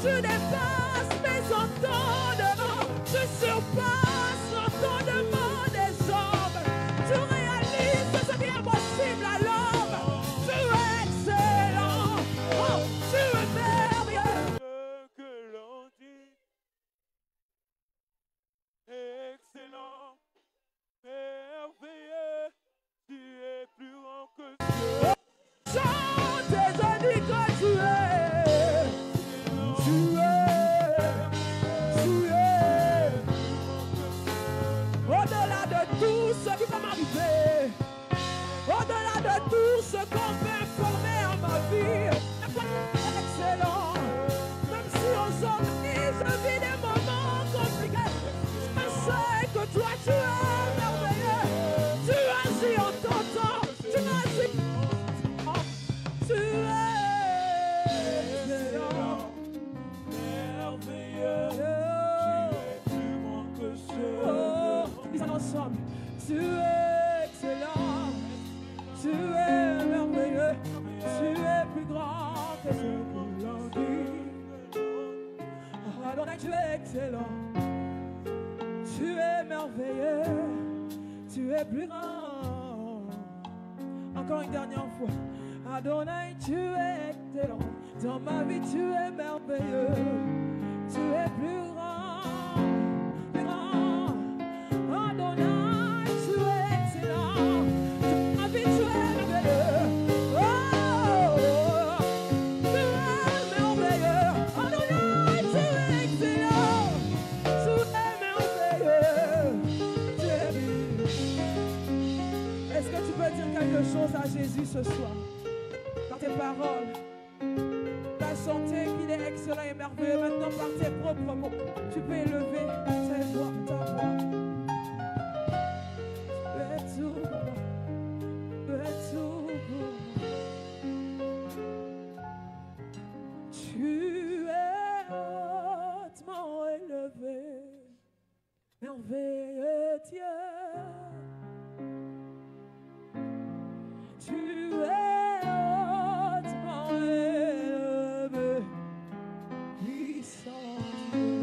Tu dépasses mes entendements, tu surpasses l'entendement des hommes, tu réalises ce qui est impossible à l'homme, tu es excellent, oh, tu es merveilleux. Ce que l'on dit, excellent, merveilleux, tu es plus grand que Dieu. Chante tes amis que tu es. Au-delà de tout ce qui peut m'arriver, au-delà de tout ce qu'on peut former en ma vie, excellent. Même si aujourd'hui je vis des moments compliqués, je sais que toi tu es merveilleux. Tu agis en ton temps, tu agis. Tu es excellent, Merveilleux, tu es plus grand que ce. Disons ensemble, tu es excellent, tu es merveilleux, tu es plus grand que ce que l'on dit. Adonai, tu es excellent, tu es merveilleux, tu es plus grand. Encore une dernière fois. Adonai, tu es excellent, dans ma vie tu es merveilleux, tu es plus grand, plus grand. Adonai, tu es excellent, dans ma vie tu es merveilleux, oh, tu es merveilleux. Adonai, tu es excellent, tu es merveilleux, tu es plus. Est-ce que tu peux dire quelque chose à Jésus ce soir? Par tes paroles, ta santé qu'il est excellent et merveilleux. Maintenant par tes propres mots, tu peux élever ta voix, ta voix. Tu es tout pour moi, tu es tout pour moi. Tu es hautement élevé, merveilleux Dieu. Tu es hautement élevé, puissant Dieu.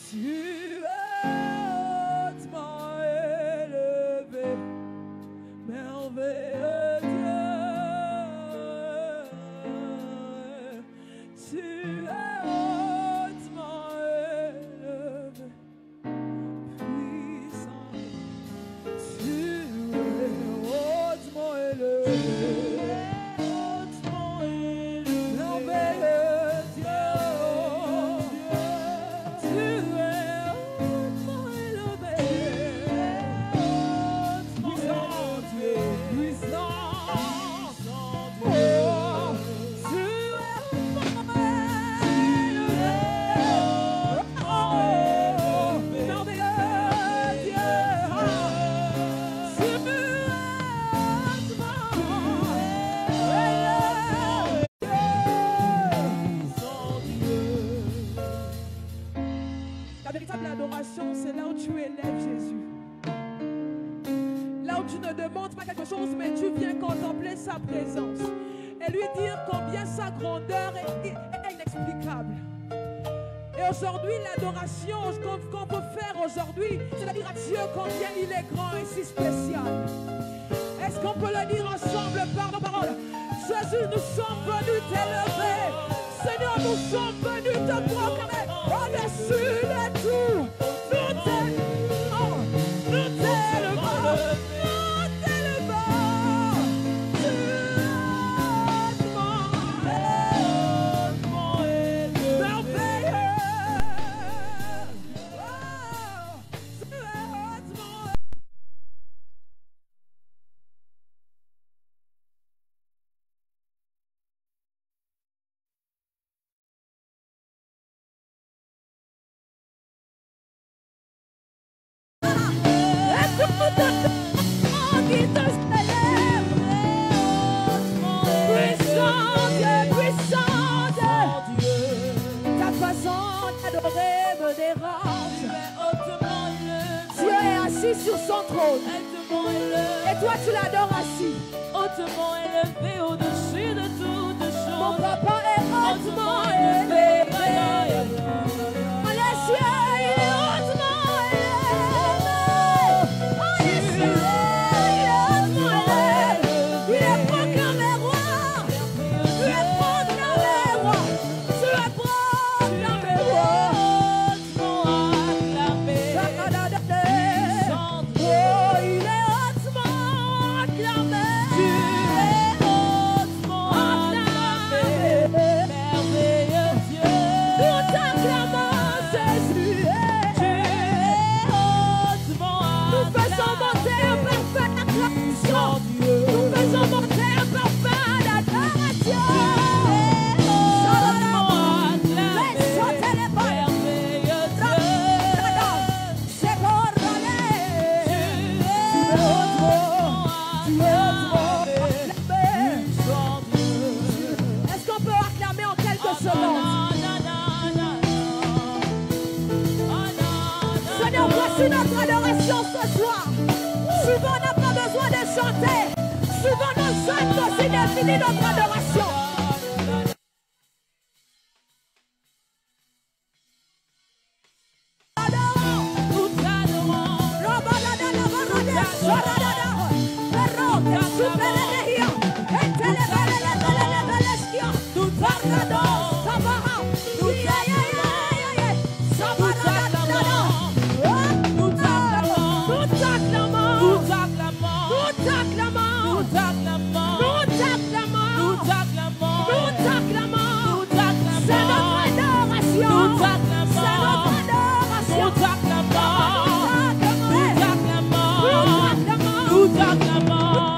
Tu es hautement élevé, merveilleux Dieu. Tu es hautement élevé, puissant Dieu. Tu es hautement élevé. C'est là où tu élèves Jésus. Là où tu ne demandes pas quelque chose, mais tu viens contempler sa présence et lui dire combien sa grandeur est inexplicable. Et aujourd'hui, l'adoration qu'on peut faire aujourd'hui, c'est de dire à Dieu combien il est grand et si spécial. Est-ce qu'on peut le dire ensemble par nos paroles? Jésus, nous sommes venus t'élever. Seigneur, nous sommes venus te proclamer au-dessus de tout. toi tu l'adores assis. Hautement élevé au-dessus de toutes choses. Mon papa est hautement élevé. Dans les cieux, il est hautement élevé. Dans les cieux, il est hautement élevé. Il est proclamé roi. Tu es proclamé roi. Tu es proclamé roi. Oh, il est hautement acclamé. Tu es hautement acclamé. Merveilleux Dieu. Nous t'acclamons, Jésus. Tu es hautement Nous faisons monter un parfait acclamation. Nous faisons monter un parfait adoration. Laisse sauter les balles. C'est couronné. Tu es hautement acclamé. Est-ce qu'on peut acclamer en quelques secondes? Seigneur, voici notre adoration ce soir. Souvent, on n'a pas besoin de chanter. Souvent, nos chants aussi définissent notre adoration. Nous t'adorons.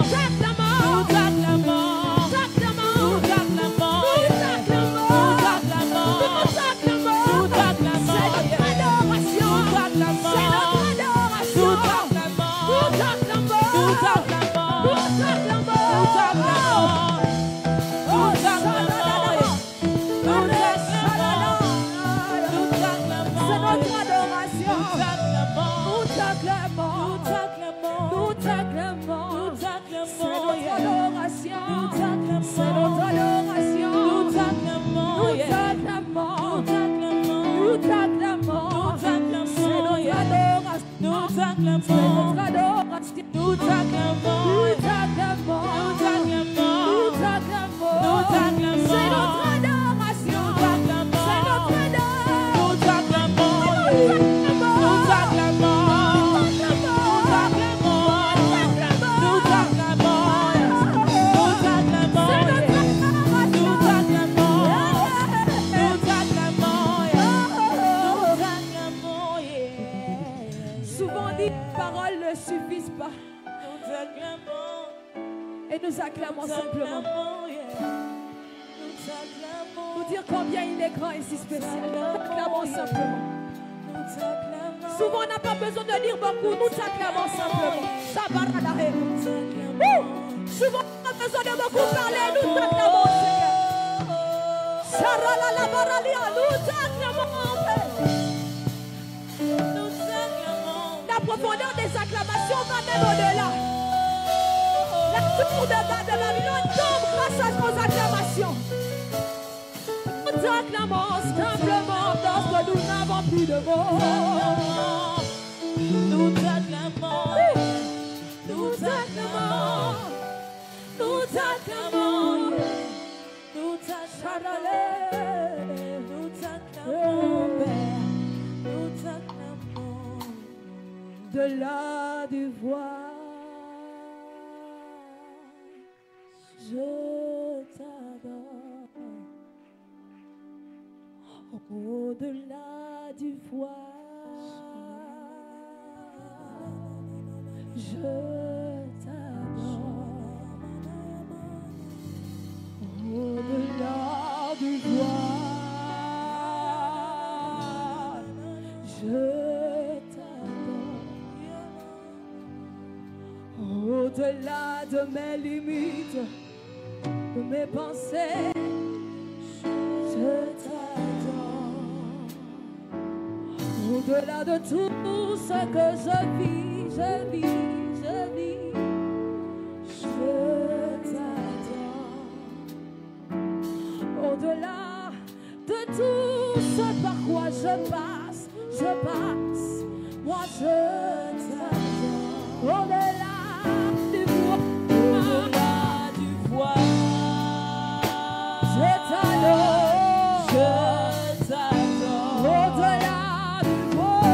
Et nous acclamons simplement. Pour dire combien il est grand et si spécial. Nous t'acclamons simplement. Souvent on n'a pas besoin de dire beaucoup. Nous t'acclamons simplement. Souvent on n'a pas besoin de beaucoup parler. Nous t'acclamons, Seigneur. Nous t'acclamons. La profondeur des acclamations va même au-delà. La tour de Babylone tombe grâce à nos acclamations. Nous t'acclamons simplement parce que nous n'avons plus de mots. Nous t'acclamons. Nous t'acclamons. Nous t'acclamons. Nous t'acclamons. Nous t'acclamons, Père. Nous t'acclamons. De là du voile. Je t'adore. Au-delà du voile, je t'adore. Au-delà du voile, je t'adore. Au-delà de mes limites, de mes pensées, je t'adore. Au-delà de tout ce que je vis, ce par quoi je passe, moi je t'adore. Au-delà du voile, je t'adore, au-delà du voile, je t'adore, au-delà du voile.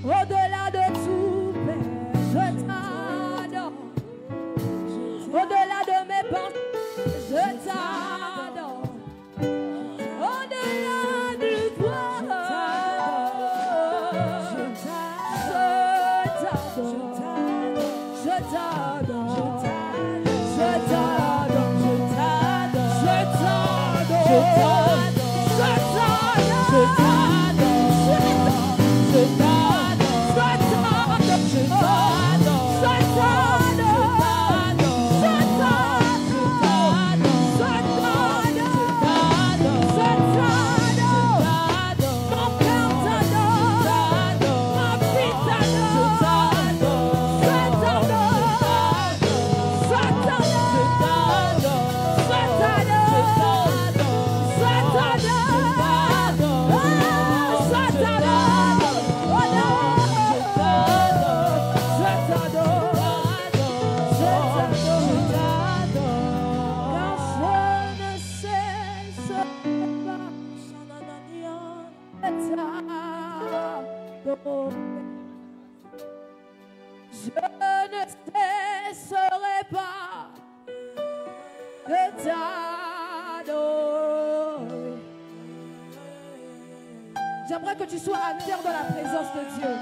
Au-delà de tout, Père, je t'adore. Au-delà de mes pensées, je t'adore. Au-delà du voile, je t'adore. Je t'adore. Je t'adore. Je t'adore. Je ne cesserai pas de t'adorer. J'aimerais que tu sois à terre dans la présence de Dieu.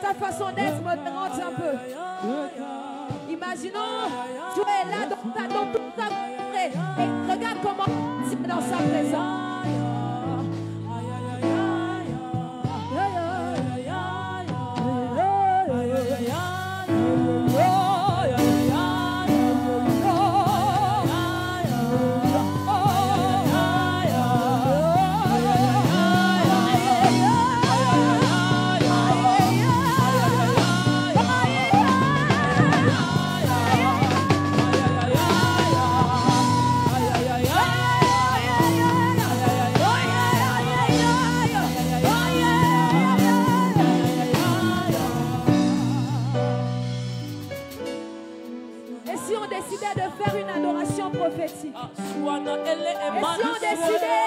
Ta façon d'être me dérange un peu. Imaginons, tu es là dans toute ta vie et regarde comment tu es dans sa présence. Prophétique. Et si on décidait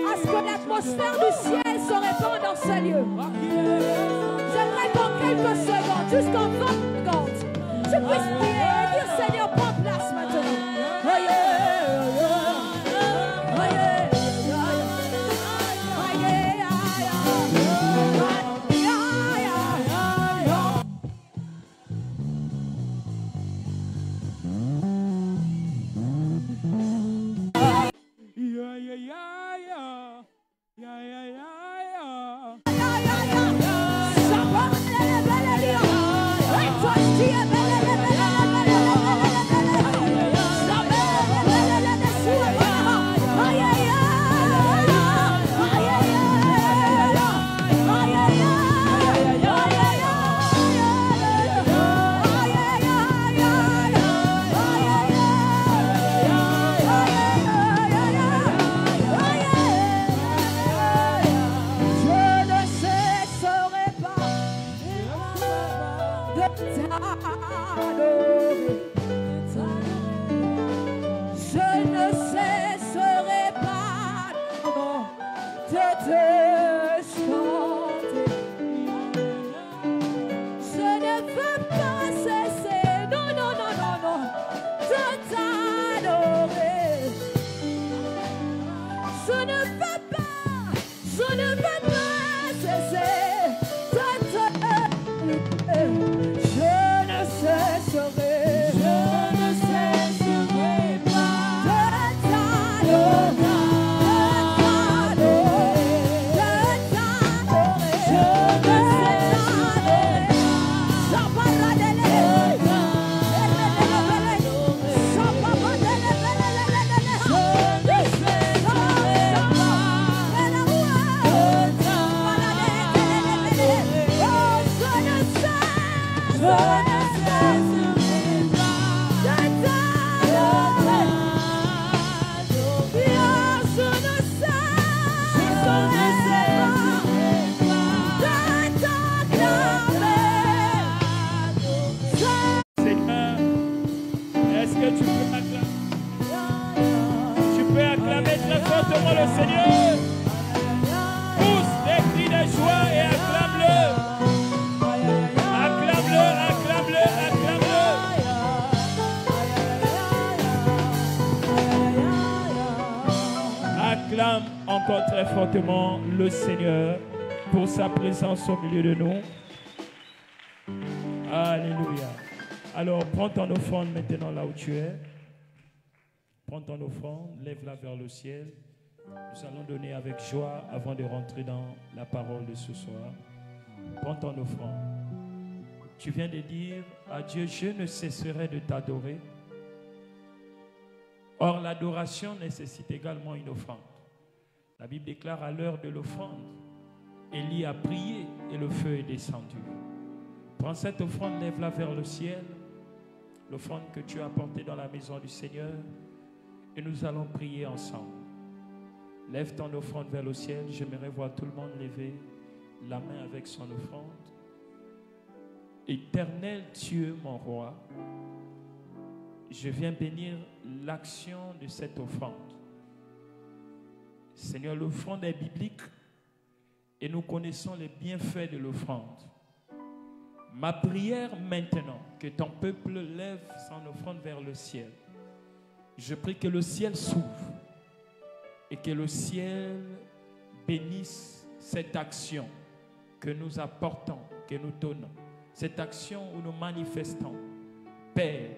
à ce que l'atmosphère du ciel se répande dans ce lieu, j'aimerais qu'en quelques secondes, jusqu'en 20 secondes, tu puisses prier et dire Seigneur, prends place maintenant. Oh yeah, oh yeah, oh yeah. Acclame le Seigneur. Pousse des cris de joie et acclame-le. Acclame-le, acclame-le, acclame-le. Acclame encore très fortement le Seigneur pour sa présence au milieu de nous. Alléluia. Alors, prends ton offrande maintenant là où tu es. Prends ton offrande, lève-la vers le ciel. Nous allons donner avec joie avant de rentrer dans la parole de ce soir. Prends ton offrande. Tu viens de dire à Dieu, je ne cesserai de t'adorer. Or, l'adoration nécessite également une offrande. La Bible déclare à l'heure de l'offrande, Élie a prié et le feu est descendu. Prends cette offrande, lève-la vers le ciel. L'offrande que tu as apportée dans la maison du Seigneur. Et nous allons prier ensemble. Lève ton offrande vers le ciel. J'aimerais voir tout le monde lever la main avec son offrande. Éternel Dieu, mon roi, je viens bénir l'action de cette offrande. Seigneur, l'offrande est biblique et nous connaissons les bienfaits de l'offrande. Ma prière maintenant, que ton peuple lève son offrande vers le ciel. Je prie que le ciel s'ouvre et que le ciel bénisse cette action que nous apportons, que nous donnons. Cette action où nous manifestons, Père,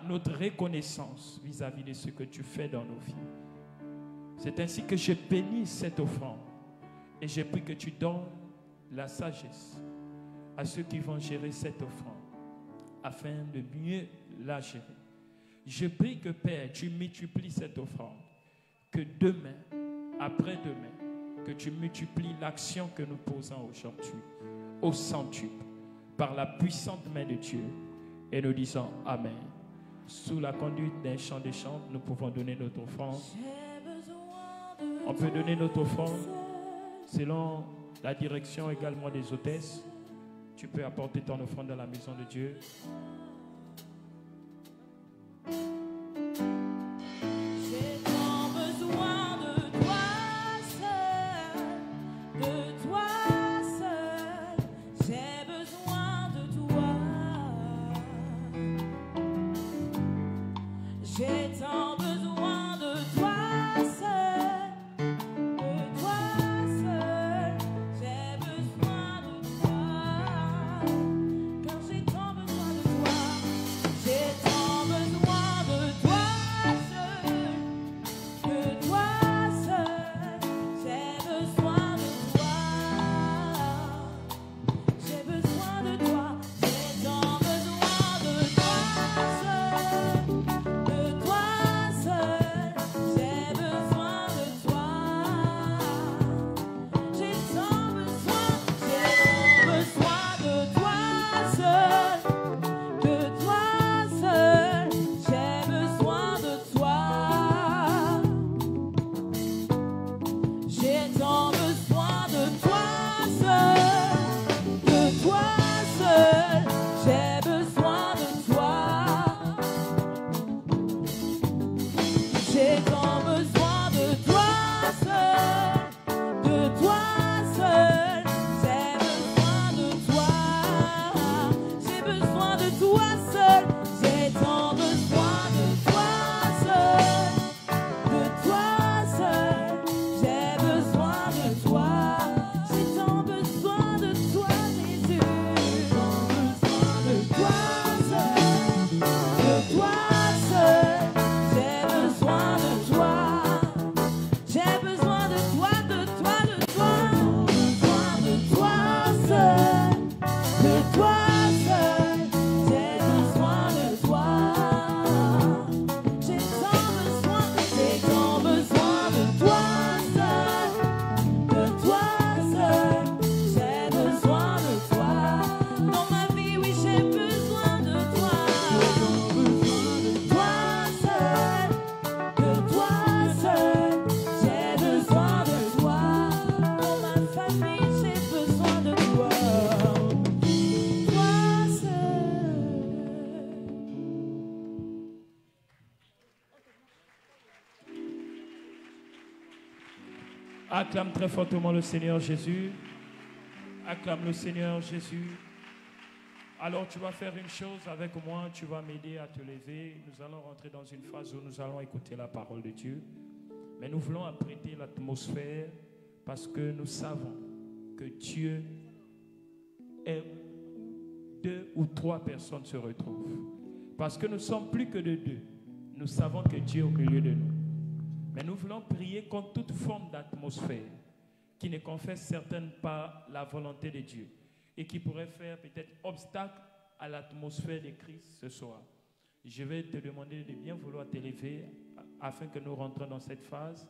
notre reconnaissance vis-à-vis de ce que tu fais dans nos vies. C'est ainsi que je bénis cette offrande et je prie que tu donnes la sagesse à ceux qui vont gérer cette offrande afin de mieux la gérer. Je prie que Père, tu multiplies cette offrande, que demain, après-demain, que tu multiplies l'action que nous posons aujourd'hui au centuple par la puissante main de Dieu et nous disons Amen. Sous la conduite d'un chant des chants, nous pouvons donner notre offrande. On peut donner notre offrande selon la direction également des hôtesses. Tu peux apporter ton offrande dans la maison de Dieu. Toi seul, j'ai besoin de toi. Acclame très fortement le Seigneur Jésus. Acclame le Seigneur Jésus. Alors tu vas faire une chose avec moi, tu vas m'aider à te lever. Nous allons rentrer dans une phase où nous allons écouter la parole de Dieu. Mais nous voulons apprêter l'atmosphère parce que nous savons que Dieu aime 2 ou 3 personnes se retrouvent. Parce que nous sommes plus que de 2. Nous savons que Dieu est au milieu de nous. Mais nous voulons prier contre toute forme d'atmosphère qui ne confesse certainement pas la volonté de Dieu et qui pourrait faire peut-être obstacle à l'atmosphère de Christ ce soir. Je vais te demander de bien vouloir t'élever afin que nous rentrons dans cette phase.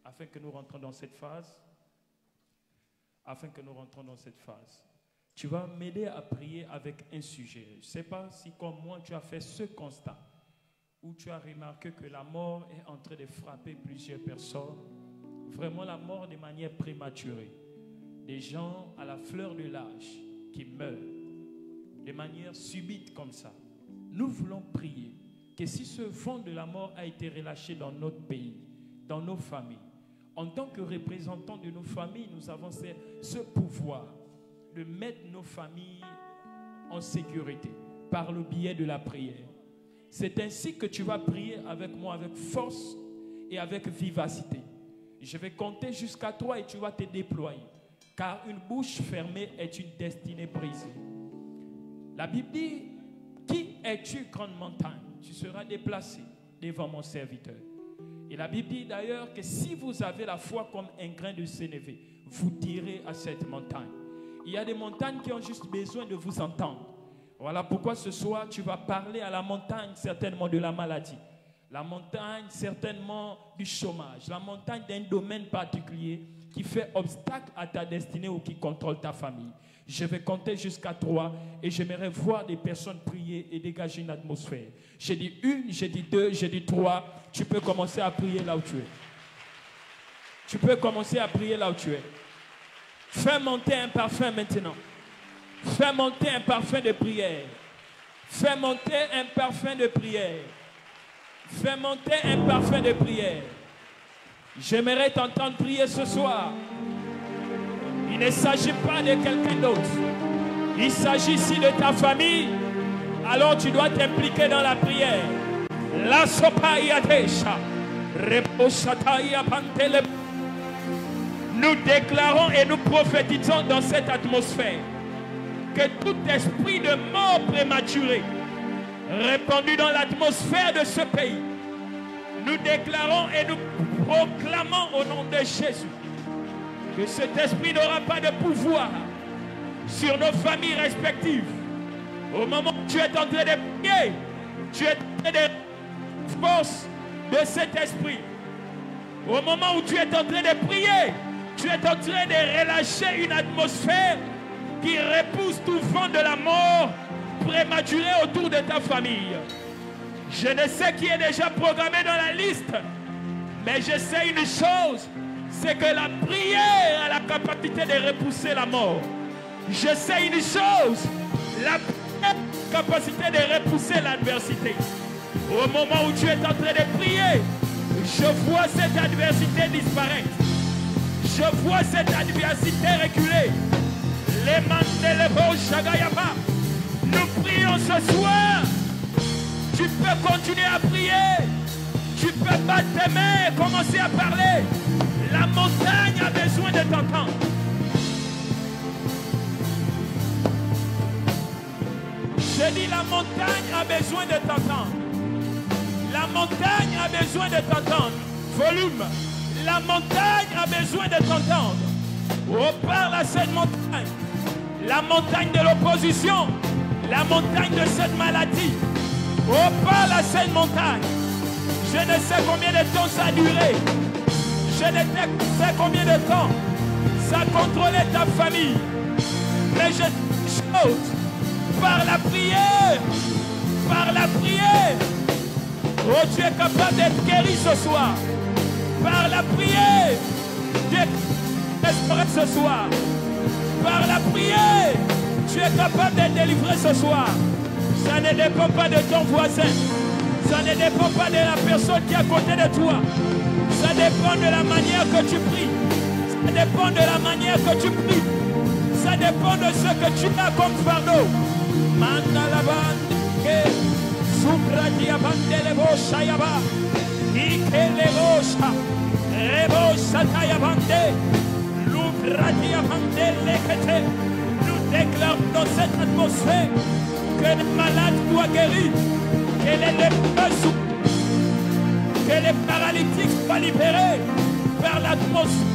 Afin que nous rentrons dans cette phase. Afin que nous rentrons dans cette phase. Tu vas m'aider à prier avec un sujet. Je ne sais pas si comme moi tu as fait ce constat où tu as remarqué que la mort est en train de frapper plusieurs personnes. Vraiment la mort de manière prématurée. Des gens à la fleur de l'âge qui meurent de manière subite comme ça. Nous voulons prier que si ce vent de la mort a été relâché dans notre pays, dans nos familles, en tant que représentants de nos familles, nous avons ce pouvoir de mettre nos familles en sécurité par le biais de la prière. C'est ainsi que tu vas prier avec moi avec force et avec vivacité. Je vais compter jusqu'à 3 et tu vas te déployer. Car une bouche fermée est une destinée brisée. La Bible dit, qui es-tu, grande montagne? Tu seras déplacé devant mon serviteur. Et la Bible dit d'ailleurs que si vous avez la foi comme un grain de sénévé, vous direz à cette montagne. Il y a des montagnes qui ont juste besoin de vous entendre. Voilà pourquoi ce soir, tu vas parler à la montagne certainement de la maladie. La montagne certainement du chômage. La montagne d'un domaine particulier qui fait obstacle à ta destinée ou qui contrôle ta famille. Je vais compter jusqu'à 3 et j'aimerais voir des personnes prier et dégager une atmosphère. J'ai dit 1, j'ai dit 2, j'ai dit 3. Tu peux commencer à prier là où tu es. Tu peux commencer à prier là où tu es. Fais monter un parfum maintenant. Fais monter un parfum de prière. Fais monter un parfum de prière. Fais monter un parfum de prière. J'aimerais t'entendre prier ce soir. Il ne s'agit pas de quelqu'un d'autre. Il s'agit ici de ta famille. Alors tu dois t'impliquer dans la prière. La sopaya desha. Reposataya pantele. Nous déclarons et nous prophétisons dans cette atmosphère que tout esprit de mort prématurée répandu dans l'atmosphère de ce pays, nous déclarons et nous proclamons au nom de Jésus que cet esprit n'aura pas de pouvoir sur nos familles respectives. Au moment où tu es en train de prier, tu es en train de force de cet esprit. Au moment où tu es en train de prier, tu es en train de relâcher une atmosphère qui repousse tout vent de la mort prématuré autour de ta famille. Je ne sais qui est déjà programmé dans la liste, mais je sais une chose, c'est que la prière a la capacité de repousser la mort. Je sais une chose, la prière a la capacité de repousser l'adversité. Au moment où tu es en train de prier, je vois cette adversité disparaître. Je vois cette adversité reculer. Les mandelebo shagayaba. Nous prions ce soir. Tu peux continuer à prier. Tu peux battre tes mains et commencer à parler. La montagne a besoin de t'entendre. Je dis la montagne a besoin de t'entendre. La montagne a besoin de t'entendre. Volume. La montagne a besoin de t'entendre. Oh, parle à cette montagne. La montagne de l'opposition. La montagne de cette maladie. Oh, parle à cette montagne. Je ne sais combien de temps ça a duré. Je ne sais combien de temps ça a contrôlé ta famille. Mais je dis une chose. Par la prière. Par la prière. Oh, tu es capable d'être guéri ce soir. Par la prière, tu es capable ce soir. Par la prière, tu es capable d'être délivré ce soir. Ça ne dépend pas de ton voisin. Ça ne dépend pas de la personne qui est à côté de toi. Ça dépend de la manière que tu pries. Ça dépend de la manière que tu pries. Ça dépend de ce que tu as comme fardeau. Mandalabande, Subradia Bandelebo Shayaba, Ikelebosha, Rebosha Tayabande, Lubradia Bandelekete. Nous déclarons dans cette atmosphère que les malades soient guéris, que les lépreux soient, que les paralytiques soient libérés par l'atmosphère.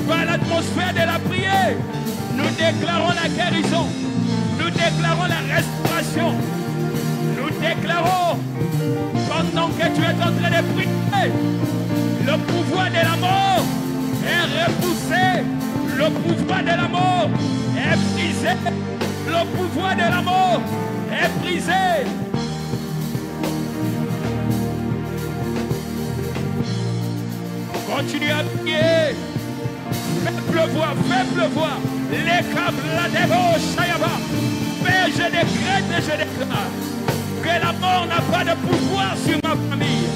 Par l'atmosphère de la prière, nous déclarons la guérison, nous déclarons la restauration, nous déclarons, pendant que tu es en train de prier, le pouvoir de la mort est repoussé, le pouvoir de la mort est brisé, le pouvoir de la mort est brisé. Continue à prier. Fais pleuvoir, les câbles, la débauche, Père, je décrète et je déclare que la mort n'a pas de pouvoir sur ma famille.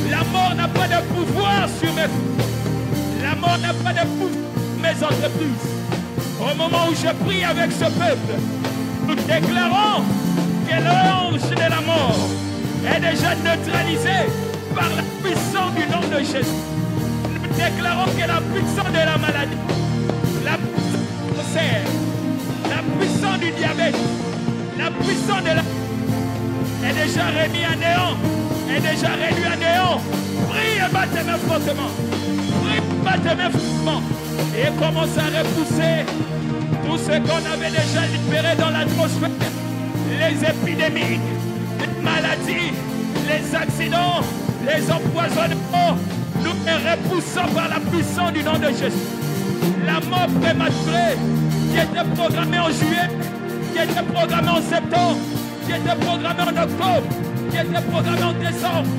La mort n'a pas de pouvoir sur mes filles. La mort n'a pas de pouvoir sur mes entreprises. Au moment où je prie avec ce peuple, nous déclarons que l'ange de la mort est déjà neutralisé par la puissance du nom de Jésus. Nous déclarons que la puissance de la maladie, la puissance du cancer, la puissance du diabète, la puissance de la est déjà remis à néant, est déjà réduit à néant. Prie et batte tes mains fortement. Prie et batte tes mains fortement. Et commence à repousser tout ce qu'on avait déjà libéré dans l'atmosphère. Les épidémies, les maladies, les accidents, les empoisonnements. Nous les repoussons par la puissance du nom de Jésus. La mort prématurée qui était programmée en juillet, qui était programmée en septembre, qui était programmée en octobre, qui était programmée en décembre,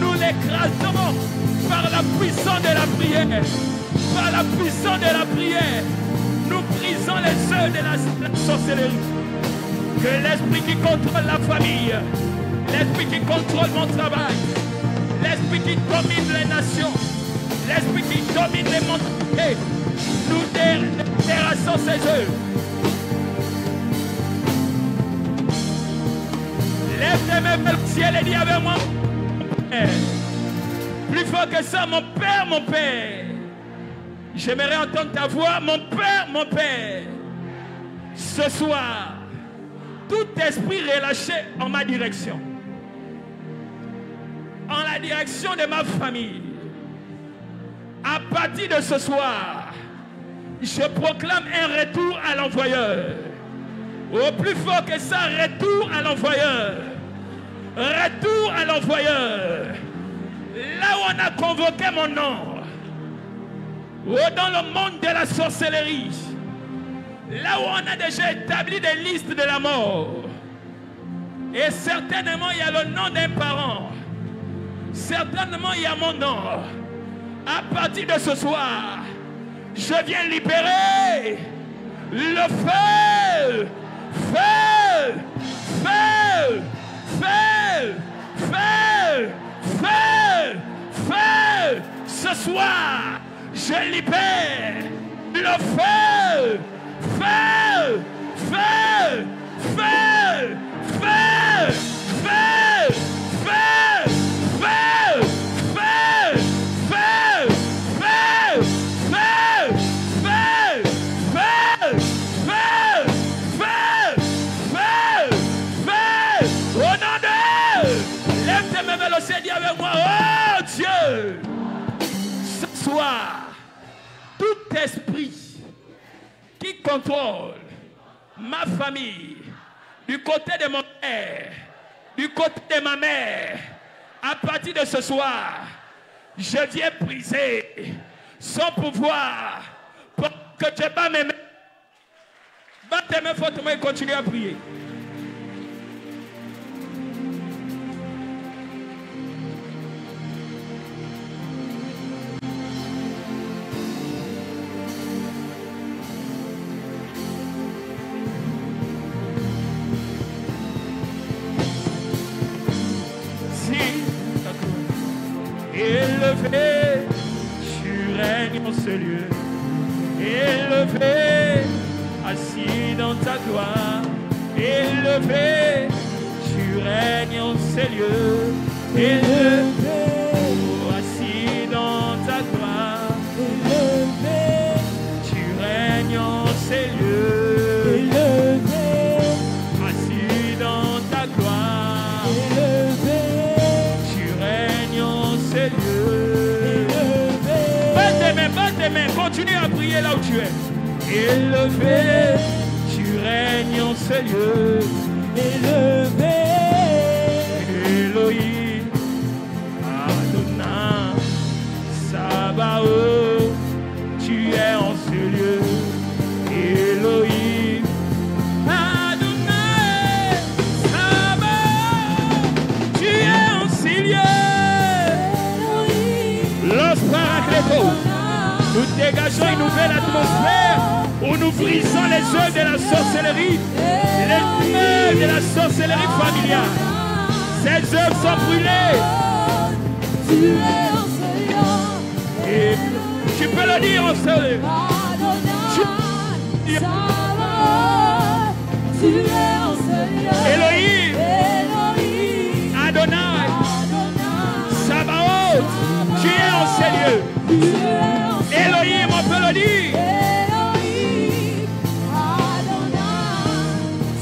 nous l'écrasons par la puissance de la prière. Par la puissance de la prière, nous brisons les œufs de la sorcellerie. Que l'esprit qui contrôle la famille, l'esprit qui contrôle mon travail, l'esprit qui domine les nations, l'esprit qui domine les mentalités, nous terrassons ces œufs. Lève tes mains vers le ciel et dis avec moi, plus fort que ça, mon Père, mon Père. J'aimerais entendre ta voix, mon Père. Ce soir, tout esprit relâché en ma direction, en la direction de ma famille, à partir de ce soir, je proclame un retour à l'envoyeur. Au plus fort que ça, retour à l'envoyeur. Retour à l'envoyeur. Là où on a convoqué mon nom, dans le monde de la sorcellerie, là où on a déjà établi des listes de la mort, et certainement il y a le nom d'un parent, certainement il y a mon nom. À partir de ce soir, je viens libérer le feu, feu, feu, feu, feu, feu, feu. Ce soir, je libère le feu, feu, feu, feu, feu, feu, feu, feu, feu, feu, feu, feu, feu, feu, feu, feu, feu. Au nom de lève tes mains vers le ciel, dis avec moi, oh Dieu, ce soir, tout esprit qui contrôle ma famille, du côté de mon père, du côté de ma mère, à partir de ce soir, je viens briser son pouvoir pour que tu bats mes mains. Bats tes mains fortement et continue à prier. Élevé, tu règnes en ce lieu. Élevé, assis dans ta gloire. Élevé, tu règnes en ces lieux. Élevé, assis dans ta gloire. Élevé, tu règnes en ces lieux. élevé, Assis dans ta gloire. élevé, Tu règnes en ces lieux. élevé. Batte tes mains, continue à prier là où tu es. Élevé, tu règnes en ces lieux. Élevé, Elohim, Adonai, Sabaoth, tu es en ce lieu. Elohim, Adonai, Sabaoth, tu es en ces lieux. Los Paracletos, nous dégageons une nouvelle atmosphère où nous brisons les œuvres de la sorcellerie, les œuvres de la sorcellerie familiale. Ces œuvres sont brûlées. tu es en Seigneur. Et tu peux le dire en sérieux. Adonai, Sabaoth, tu es en Seigneur. Elohim, Elohim, Adonai, Adonai, Sabaoth, tu es en ces lieux. tu es en Seigneur. Elohim, on peut le dire. Elohim, Adonai,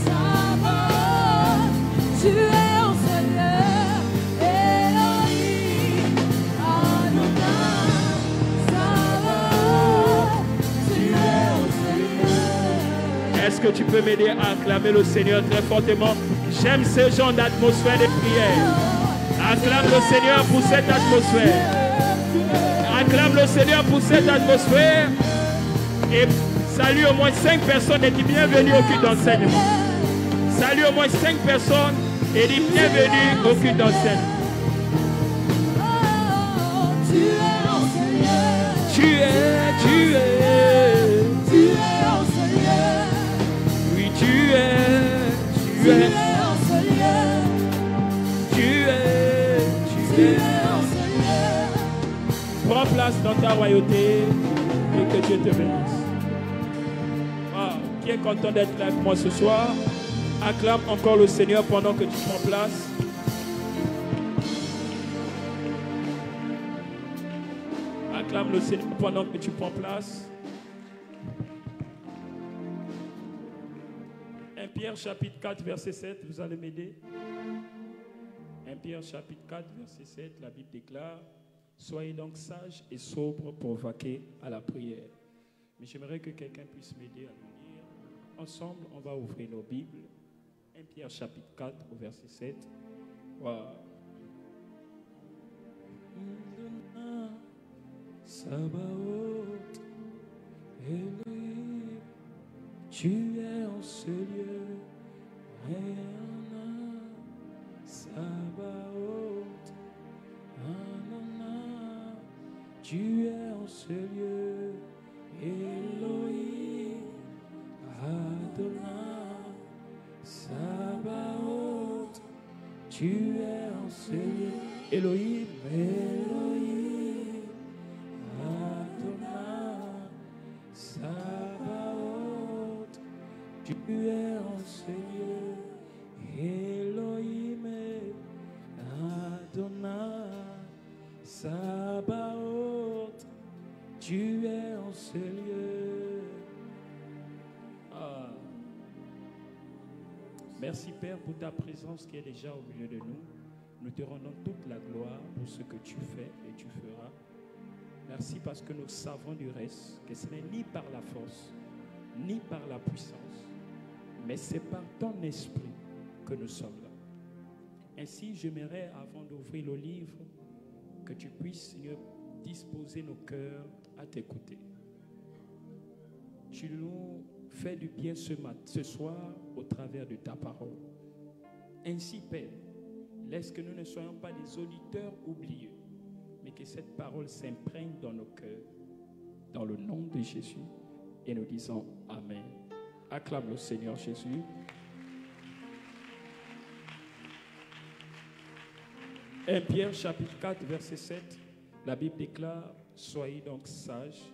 Sabaoth, tu es en Seigneur. Elohim, Adonai, Sabaoth, tu es en Seigneur. Est-ce que tu peux m'aider à acclamer le Seigneur très fortement? J'aime ce genre d'atmosphère de prière. Acclame le Seigneur pour cette atmosphère. Acclame le Seigneur pour cette atmosphère. Et salue au moins 5 personnes et dis bienvenue au culte d'enseignement. Salue au moins 5 personnes et dis bienvenue au culte d'enseignement. Oh, tu es en Seigneur. Tu es, tu es. Tu es en Seigneur. Oui, tu es, tu Tu es. es en Seigneur. Tu es, Tu tu es. es en Seigneur. Prends place dans ta royauté et que Dieu te bénisse. Ah, qui est content d'être là avec moi ce soir? Acclame encore le Seigneur pendant que tu prends place. Acclame le Seigneur pendant que tu prends place. 1 Pierre chapitre 4 verset 7, vous allez m'aider. 1 Pierre chapitre 4 verset 7, la Bible déclare: soyez donc sages et sobres pour vaquer à la prière. Mais j'aimerais que quelqu'un puisse m'aider à le lire. Ensemble, on va ouvrir nos Bibles. 1 Pierre chapitre 4 au verset 7. Wow. Sabaoth, Elohim, tu es en ce lieu. Sabaoth, Adonai, tu es en ce lieu. Elohim, Adonai, Sabaoth, tu es en ce lieu. Elohim, Elohim, Adonai, Sabaoth, tu es en ce lieu. Elohim, Adonai, Sabaoth, tu es en ce lieu. Ah. Merci Père pour ta présence qui est déjà au milieu de nous. Nous te rendons toute la gloire pour ce que tu fais et tu feras. Merci parce que nous savons du reste que ce n'est ni par la force, ni par la puissance, mais c'est par ton esprit que nous sommes là. Ainsi, j'aimerais, avant d'ouvrir le livre, que tu puisses, Seigneur, disposer nos cœurs à t'écouter. Tu nous fais du bien ce soir au travers de ta parole. Ainsi, Père, laisse que nous ne soyons pas des auditeurs oublieux, mais que cette parole s'imprègne dans nos cœurs, dans le nom de Jésus. Et nous disons Amen. Acclame le Seigneur Jésus. « 1 Pierre chapitre 4 verset 7 » La Bible déclare, soyez donc sages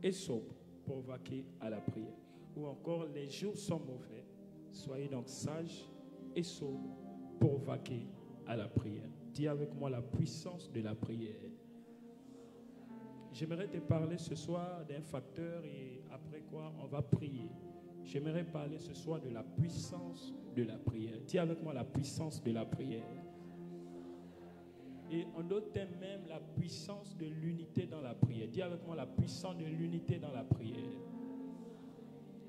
et sobres pour vaquer à la prière. Ou encore, les jours sont mauvais, soyez donc sages et sobres pour vaquer à la prière. Dis avec moi la puissance de la prière. J'aimerais te parler ce soir d'un facteur et après quoi on va prier. J'aimerais parler ce soir de la puissance de la prière. Dis avec moi la puissance de la prière. Et en d'autres termes même, la puissance de l'unité dans la prière. Dis avec moi la puissance de l'unité dans la prière.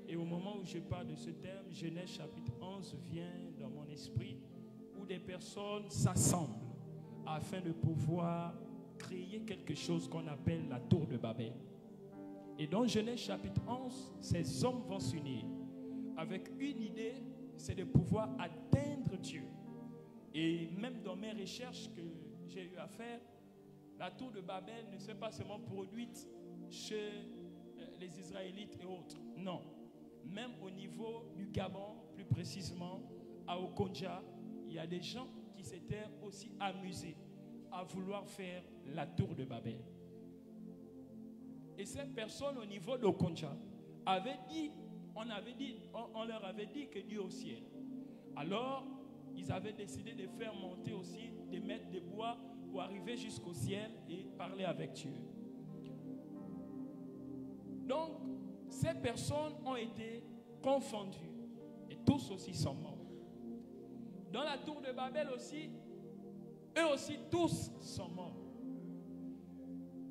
Et au moment où je parle de ce terme, Genèse chapitre 11 vient dans mon esprit où des personnes s'assemblent afin de pouvoir créer quelque chose qu'on appelle la tour de Babel. Et dans Genèse chapitre 11, ces hommes vont s'unir avec une idée, c'est de pouvoir atteindre Dieu. Et même dans mes recherches que j'ai eu à faire, la tour de Babel ne s'est pas seulement produite chez les Israélites et autres. Non. Même au niveau du Gabon, plus précisément à Okonja, il y a des gens qui s'étaient aussi amusés à vouloir faire la tour de Babel. Et ces personnes au niveau d'Okonja avaient dit, on leur avait dit que Dieu est au ciel. Alors, ils avaient décidé de faire monter aussi, de mettre des bois pour arriver jusqu'au ciel et parler avec Dieu. Donc, ces personnes ont été confondues et tous aussi sont morts. Dans la tour de Babel aussi, eux aussi tous sont morts.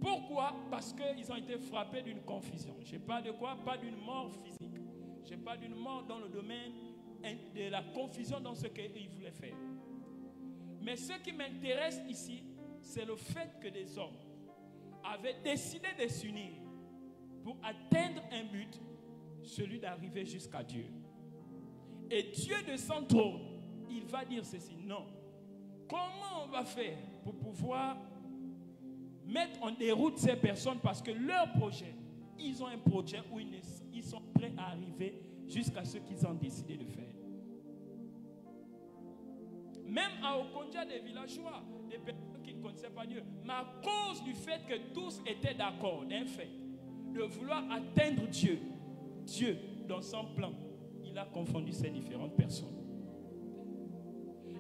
Pourquoi? Parce qu'ils ont été frappés d'une confusion. Je ne parle de quoi? Pas d'une mort physique. Je parle d'une mort dans le domaine de la confusion dans ce qu'ils voulaient faire. Mais ce qui m'intéresse ici, c'est le fait que des hommes avaient décidé de s'unir pour atteindre un but, celui d'arriver jusqu'à Dieu. Et Dieu de son trône, il va dire ceci. Non. Comment on va faire pour pouvoir mettre en déroute ces personnes, parce que leur projet, ils ont un projet où ils sont prêts à arriver jusqu'à ce qu'ils ont décidé de faire. Même à Okonja, des villageois, des personnes qui ne connaissaient pas Dieu, mais à cause du fait que tous étaient d'accord d'un fait, de vouloir atteindre Dieu, Dieu, dans son plan, il a confondu ces différentes personnes.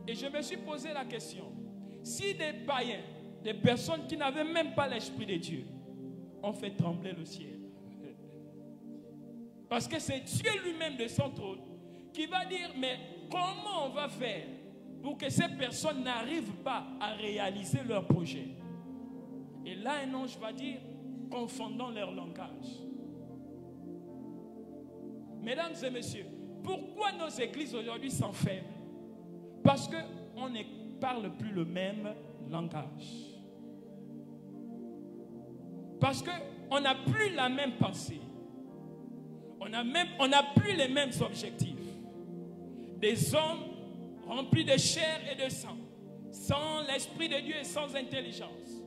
Et je me suis posé la question, si des païens, des personnes qui n'avaient même pas l'esprit de Dieu, ont fait trembler le ciel. Parce que c'est Dieu lui-même de son trône qui va dire, mais comment on va faire pour que ces personnes n'arrivent pas à réaliser leur projet? Et là, un ange va dire, confondant leur langage. Mesdames et messieurs, pourquoi nos églises aujourd'hui sont faibles? Parce qu'on ne parle plus le même langage. Parce qu'on n'a plus la même pensée. On n'a plus les mêmes objectifs. Des hommes remplis de chair et de sang, sans l'esprit de Dieu et sans intelligence.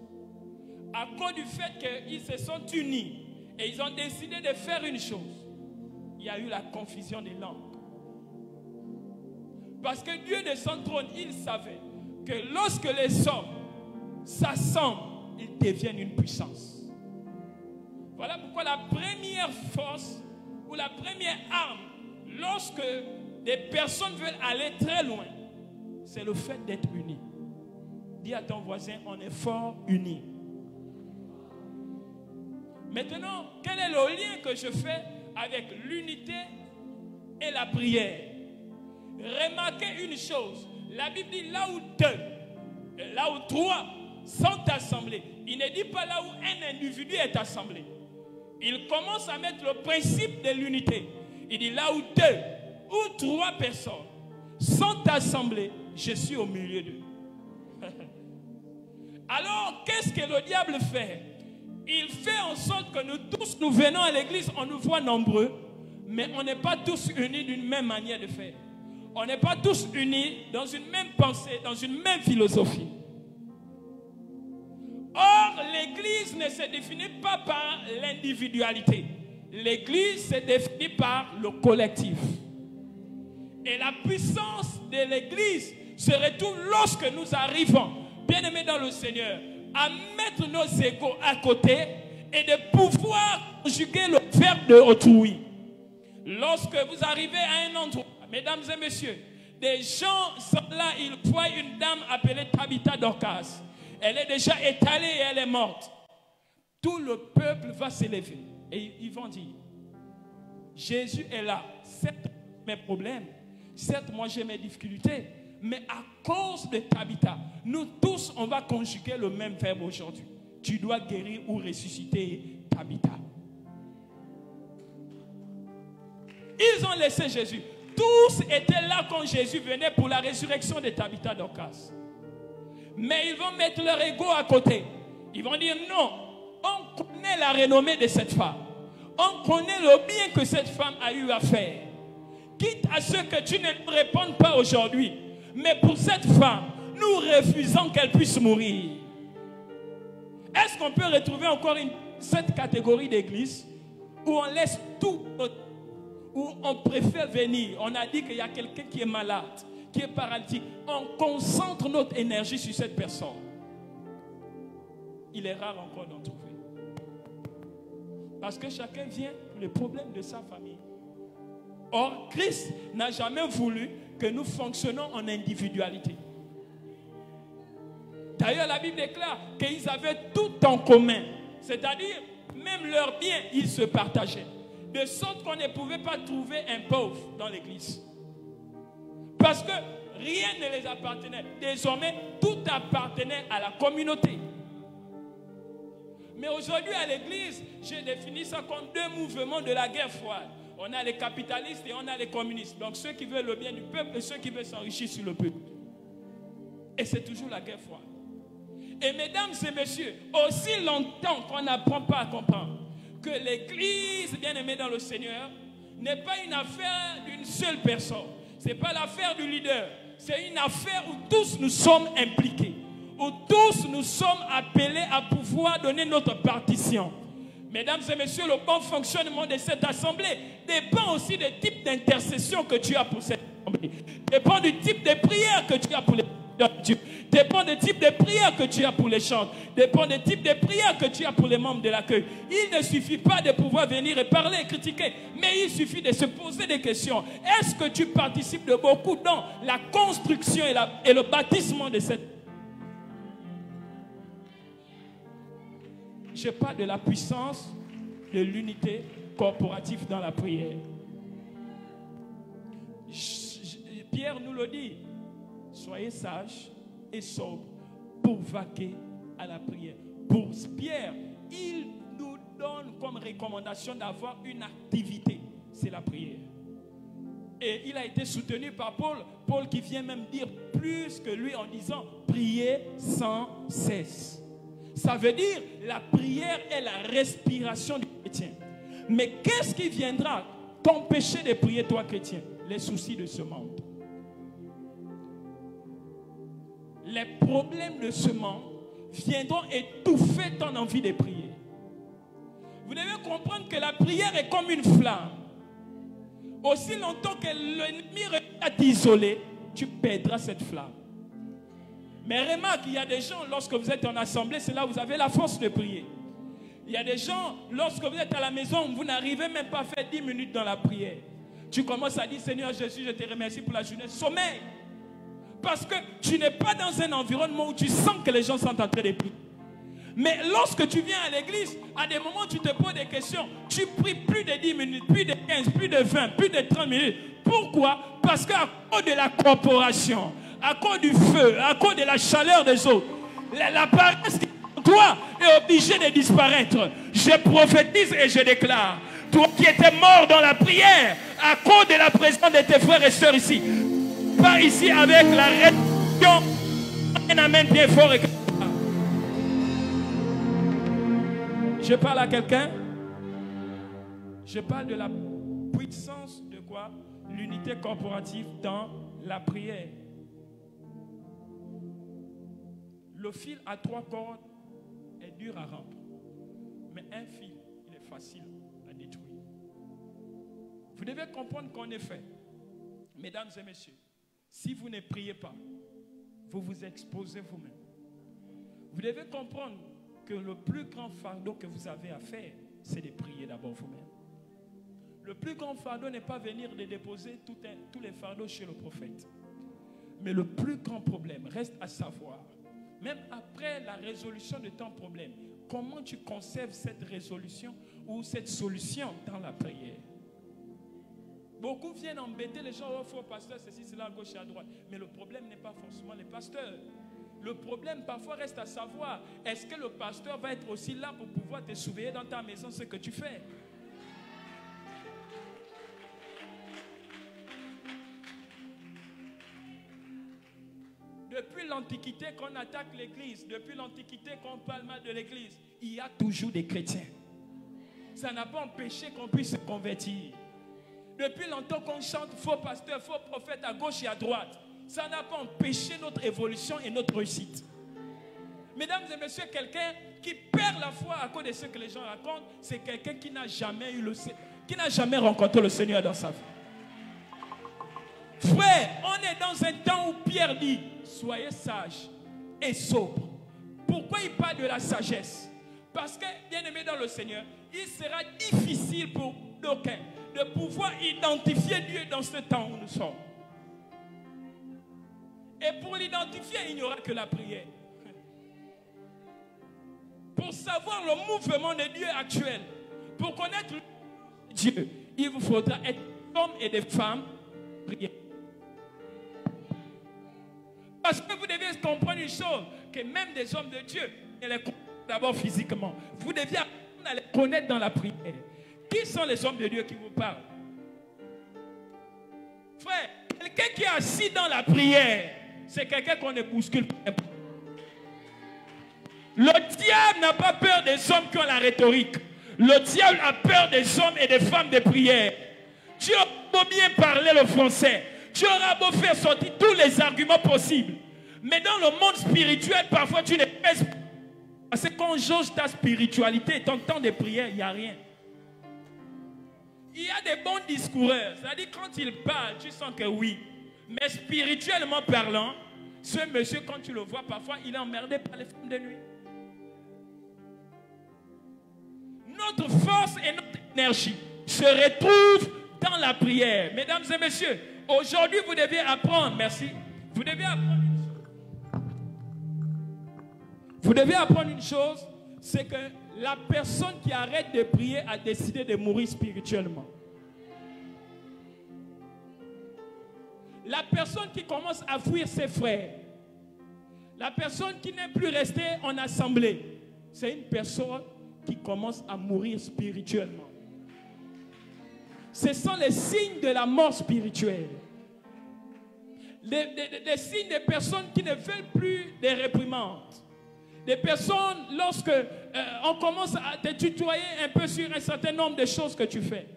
À cause du fait qu'ils se sont unis et ils ont décidé de faire une chose, il y a eu la confusion des langues. Parce que Dieu de son trône, il savait que lorsque les hommes s'assemblent, ils deviennent une puissance. Voilà pourquoi la première force ou la première arme, lorsque des personnes veulent aller très loin, c'est le fait d'être unis. Dis à ton voisin, on est fort unis. Maintenant, quel est le lien que je fais avec l'unité et la prière? Remarquez une chose. La Bible dit là où deux, là où trois sont assemblés. Il ne dit pas là où un individu est assemblé. Il commence à mettre le principe de l'unité. Il dit là où deux ou trois personnes sont assemblées, je suis au milieu d'eux. Alors, qu'est-ce que le diable fait? Il fait en sorte que nous tous, nous venons à l'église, on nous voit nombreux, mais on n'est pas tous unis d'une même manière de faire. On n'est pas tous unis dans une même pensée, dans une même philosophie. Or, l'église ne se définit pas par l'individualité. L'église se définit par le collectif. Et la puissance de l'église se retrouve lorsque nous arrivons, bien-aimés dans le Seigneur, à mettre nos égos à côté et de pouvoir conjuguer le verbe de autrui. Lorsque vous arrivez à un endroit, mesdames et messieurs, des gens sont là, ils voient une dame appelée Tabitha Dorcas. Elle est déjà étalée et elle est morte. Tout le peuple va s'élever et ils vont dire, Jésus est là. Certes, mes problèmes, certes, moi j'ai mes difficultés, mais à cause de Tabitha, nous tous, on va conjuguer le même verbe aujourd'hui. Tu dois guérir ou ressusciter Tabitha. Ils ont laissé Jésus. Tous étaient là quand Jésus venait pour la résurrection de Tabitha Dorcas. Mais ils vont mettre leur ego à côté. Ils vont dire non, on connaît la renommée de cette femme. On connaît le bien que cette femme a eu à faire. Quitte à ce que tu ne nous répondes pas aujourd'hui. Mais pour cette femme, nous refusons qu'elle puisse mourir. Est-ce qu'on peut retrouver encore cette catégorie d'église où on laisse tout, où on préfère venir, on a dit qu'il y a quelqu'un qui est malade, qui est paralytique, on concentre notre énergie sur cette personne. Il est rare encore d'en trouver. Parce que chacun vient pour les problèmes de sa famille. Or, Christ n'a jamais voulu que nous fonctionnons en individualité. D'ailleurs, la Bible déclare qu'ils avaient tout en commun. C'est-à-dire, même leurs biens, ils se partageaient. De sorte qu'on ne pouvait pas trouver un pauvre dans l'église. Parce que rien ne les appartenait. Désormais, tout appartenait à la communauté. Mais aujourd'hui, à l'église, j'ai défini ça comme deux mouvements de la guerre froide. On a les capitalistes et on a les communistes. Donc ceux qui veulent le bien du peuple et ceux qui veulent s'enrichir sur le peuple. Et c'est toujours la guerre froide. Et mesdames et messieurs, aussi longtemps qu'on n'apprend pas à comprendre que l'église, bien aimée dans le Seigneur, n'est pas une affaire d'une seule personne. Ce n'est pas l'affaire du leader. C'est une affaire où tous nous sommes impliqués. Où tous nous sommes appelés à pouvoir donner notre partition. Mesdames et messieurs, le bon fonctionnement de cette assemblée dépend aussi du type d'intercession que tu as pour cette assemblée. Dépend du type de prière que tu as pour les Dieu. Dépend du type de prière que tu as pour les chants. Dépend du type de prière que tu as pour les membres de l'accueil. Il ne suffit pas de pouvoir venir et parler et critiquer, mais il suffit de se poser des questions. Est-ce que tu participes de beaucoup dans la construction et le bâtissement de cette... Je parle de la puissance de l'unité corporative dans la prière. Pierre nous le dit. Soyez sages et sobres pour vaquer à la prière. Pour Pierre, il nous donne comme recommandation d'avoir une activité. C'est la prière. Et il a été soutenu par Paul. Paul qui vient même dire plus que lui en disant priez sans cesse. Ça veut dire la prière est la respiration du chrétien. Mais qu'est-ce qui viendra t'empêcher de prier toi chrétien? Les soucis de ce monde. Les problèmes de ce monde viendront étouffer ton envie de prier. Vous devez comprendre que la prière est comme une flamme. Aussi longtemps que l'ennemi à t'isoler, tu perdras cette flamme. Mais remarque, il y a des gens, lorsque vous êtes en assemblée, c'est là où vous avez la force de prier. Il y a des gens, lorsque vous êtes à la maison, vous n'arrivez même pas à faire 10 minutes dans la prière. Tu commences à dire, Seigneur Jésus, je te remercie pour la journée. Sommeil. Parce que tu n'es pas dans un environnement où tu sens que les gens sont en train de prier. Mais lorsque tu viens à l'église, à des moments où tu te poses des questions, tu pries plus de 10 minutes, plus de 15, plus de 20, plus de 30 minutes. Pourquoi? Parce qu'à cause de la corporation, à cause du feu, à cause de la chaleur des autres, la paresse qui est en toi est obligée de disparaître. Je prophétise et je déclare, toi qui étais mort dans la prière, à cause de la présence de tes frères et sœurs ici, pars ici avec la rédemption. Un amen bien fort et je parle à quelqu'un. Je parle de la puissance de quoi? L'unité corporative dans la prière. Le fil à 3 cordes est dur à rendre. Mais un fil, il est facile à détruire. Vous devez comprendre qu'en effet, mesdames et messieurs, si vous ne priez pas, vous vous exposez vous-même. Vous devez comprendre que le plus grand fardeau que vous avez à faire, c'est de prier d'abord vous-même. Le plus grand fardeau n'est pas venir de déposer tous les fardeaux chez le prophète. Mais le plus grand problème reste à savoir, même après la résolution de ton problème, comment tu conserves cette résolution ou cette solution dans la prière. Beaucoup viennent embêter les gens, oh, faut pasteur, ceci, cela, à gauche et à droite. Mais le problème n'est pas forcément les pasteurs. Le problème parfois reste à savoir, est-ce que le pasteur va être aussi là pour pouvoir te surveiller dans ta maison ce que tu fais? Depuis l'Antiquité qu'on attaque l'Église, depuis l'Antiquité qu'on parle mal de l'Église, il y a toujours des chrétiens. Ça n'a pas empêché qu'on puisse se convertir. Depuis longtemps qu'on chante faux pasteur, faux prophète à gauche et à droite, ça n'a pas empêché notre évolution et notre réussite. Mesdames et messieurs, quelqu'un qui perd la foi à cause de ce que les gens racontent, c'est quelqu'un qui n'a jamais rencontré le Seigneur dans sa vie. Frère, on est dans un temps où Pierre dit, soyez sages et sobres. Pourquoi il parle de la sagesse? Parce que, bien aimé dans le Seigneur, il sera difficile pour d'aucuns de pouvoir identifier Dieu dans ce temps où nous sommes. Et pour l'identifier, il n'y aura que la prière. Pour savoir le mouvement de Dieu actuel, pour connaître Dieu, il vous faudra être hommes et des femmes prier. Parce que vous devez comprendre une chose, que même des hommes de Dieu, ils les connaissent d'abord physiquement. Vous devez apprendre à les connaître dans la prière. Qui sont les hommes de Dieu qui vous parlent? Frère, quelqu'un qui est assis dans la prière, c'est quelqu'un qu'on ne bouscule pas. Le diable n'a pas peur des hommes qui ont la rhétorique. Le diable a peur des hommes et des femmes de prière. Tu auras beau bien parler le français, tu auras beau faire sortir tous les arguments possibles. Mais dans le monde spirituel, parfois tu ne pèses pas. Parce que quand jauge ta spiritualité, ton temps de prière, il n'y a rien. Il y a des bons discoureurs. C'est-à-dire quand ils parlent, tu sens que oui. Mais spirituellement parlant, ce monsieur, quand tu le vois, parfois, il est emmerdé par les femmes de nuit. Notre force et notre énergie se retrouvent dans la prière. Mesdames et messieurs, aujourd'hui, vous devez apprendre, merci, vous devez apprendre une chose. Vous devez apprendre une chose, c'est que la personne qui arrête de prier a décidé de mourir spirituellement. La personne qui commence à fuir ses frères, la personne qui n'est plus restée en assemblée, c'est une personne qui commence à mourir spirituellement. Ce sont les signes de la mort spirituelle. Des signes de personnes qui ne veulent plus des réprimandes. Des personnes, lorsque on commence à te tutoyer un peu sur un certain nombre de choses que tu fais.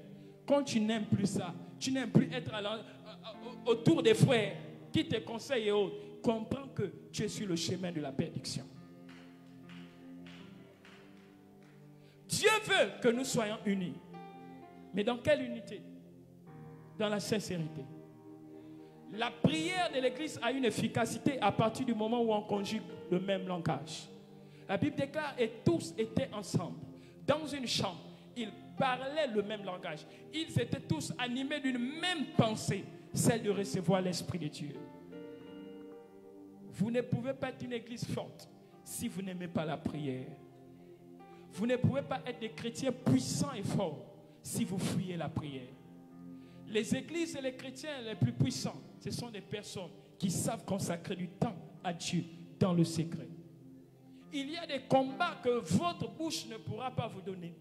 Quand tu n'aimes plus ça, tu n'aimes plus être autour des frères qui te conseillent et autres, comprends que tu es sur le chemin de la perdition. Dieu veut que nous soyons unis. Mais dans quelle unité? Dans la sincérité. La prière de l'Église a une efficacité à partir du moment où on conjugue le même langage. La Bible déclare et tous étaient ensemble dans une chambre. Ils parlaient le même langage. Ils étaient tous animés d'une même pensée, celle de recevoir l'Esprit de Dieu. Vous ne pouvez pas être une église forte si vous n'aimez pas la prière. Vous ne pouvez pas être des chrétiens puissants et forts si vous fuyez la prière. Les églises et les chrétiens les plus puissants, ce sont des personnes qui savent consacrer du temps à Dieu dans le secret. Il y a des combats que votre bouche ne pourra pas vous donner.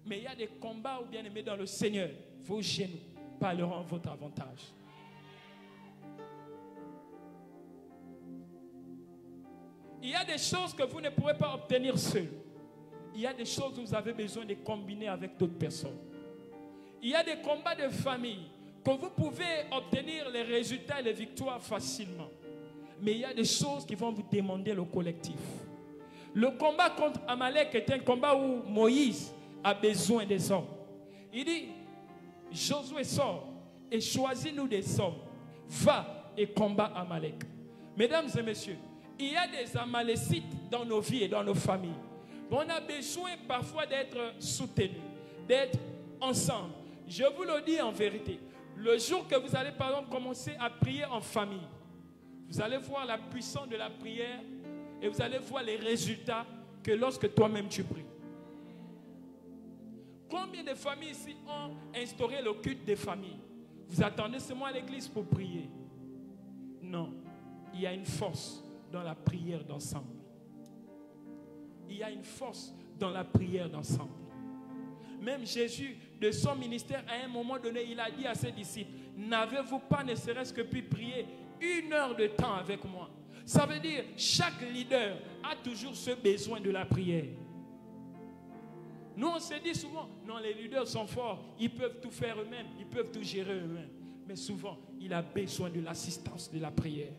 Mais il y a des combats, bien aimés dans le Seigneur, vos genoux parleront en votre avantage. Il y a des choses que vous ne pourrez pas obtenir seul. Il y a des choses où vous avez besoin de combiner avec d'autres personnes. Il y a des combats de famille que vous pouvez obtenir les résultats et les victoires facilement. Mais il y a des choses qui vont vous demander le collectif. Le combat contre Amalek est un combat où Moïse a besoin des hommes. Il dit, Josué sort et choisis-nous des hommes. Va et combat Amalek. Mesdames et messieurs, il y a des Amalécites dans nos vies et dans nos familles. On a besoin parfois d'être soutenus, d'être ensemble. Je vous le dis en vérité, le jour que vous allez par exemple commencer à prier en famille, vous allez voir la puissance de la prière et vous allez voir les résultats que lorsque toi-même tu pries. Combien de familles ici ont instauré le culte des familles? Vous attendez seulement à l'église pour prier? Non, il y a une force dans la prière d'ensemble. Il y a une force dans la prière d'ensemble. Même Jésus, de son ministère, à un moment donné, il a dit à ses disciples, n'avez-vous pas ne serait-ce que pu prier 1 heure de temps avec moi? Ça veut dire, chaque leader a toujours ce besoin de la prière. Nous, on se dit souvent, non, les leaders sont forts, ils peuvent tout faire eux-mêmes, ils peuvent tout gérer eux-mêmes. Mais souvent, il a besoin de l'assistance de la prière.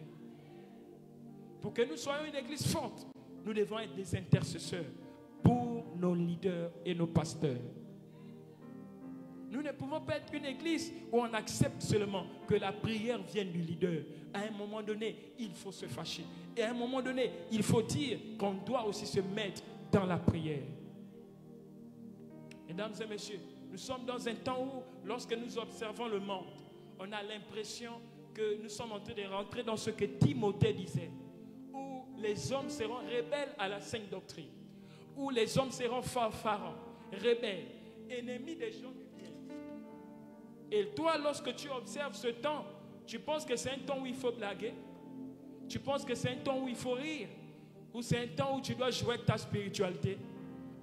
Pour que nous soyons une église forte, nous devons être des intercesseurs pour nos leaders et nos pasteurs. Nous ne pouvons pas être une église où on accepte seulement que la prière vienne du leader. À un moment donné, il faut se fâcher. Et à un moment donné, il faut dire qu'on doit aussi se mettre dans la prière. Mesdames et messieurs, nous sommes dans un temps où, lorsque nous observons le monde, on a l'impression que nous sommes en train de rentrer dans ce que Timothée disait, où les hommes seront rebelles à la sainte doctrine, où les hommes seront fanfarons, rebelles, ennemis des gens du bien. Et toi, lorsque tu observes ce temps, tu penses que c'est un temps où il faut blaguer? Tu penses que c'est un temps où il faut rire? Ou c'est un temps où tu dois jouer avec ta spiritualité?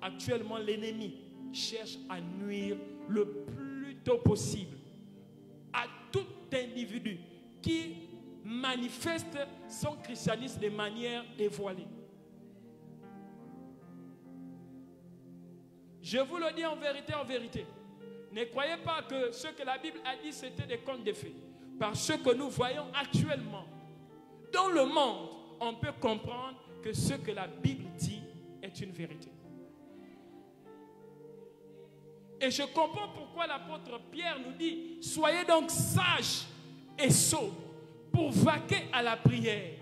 Actuellement, l'ennemi cherche à nuire le plus tôt possible à tout individu qui manifeste son christianisme de manière dévoilée. Je vous le dis en vérité, ne croyez pas que ce que la Bible a dit c'était des contes de fées. Par ce que nous voyons actuellement dans le monde, on peut comprendre que ce que la Bible dit est une vérité. Et je comprends pourquoi l'apôtre Pierre nous dit, soyez donc sages et sobres pour vaquer à la prière.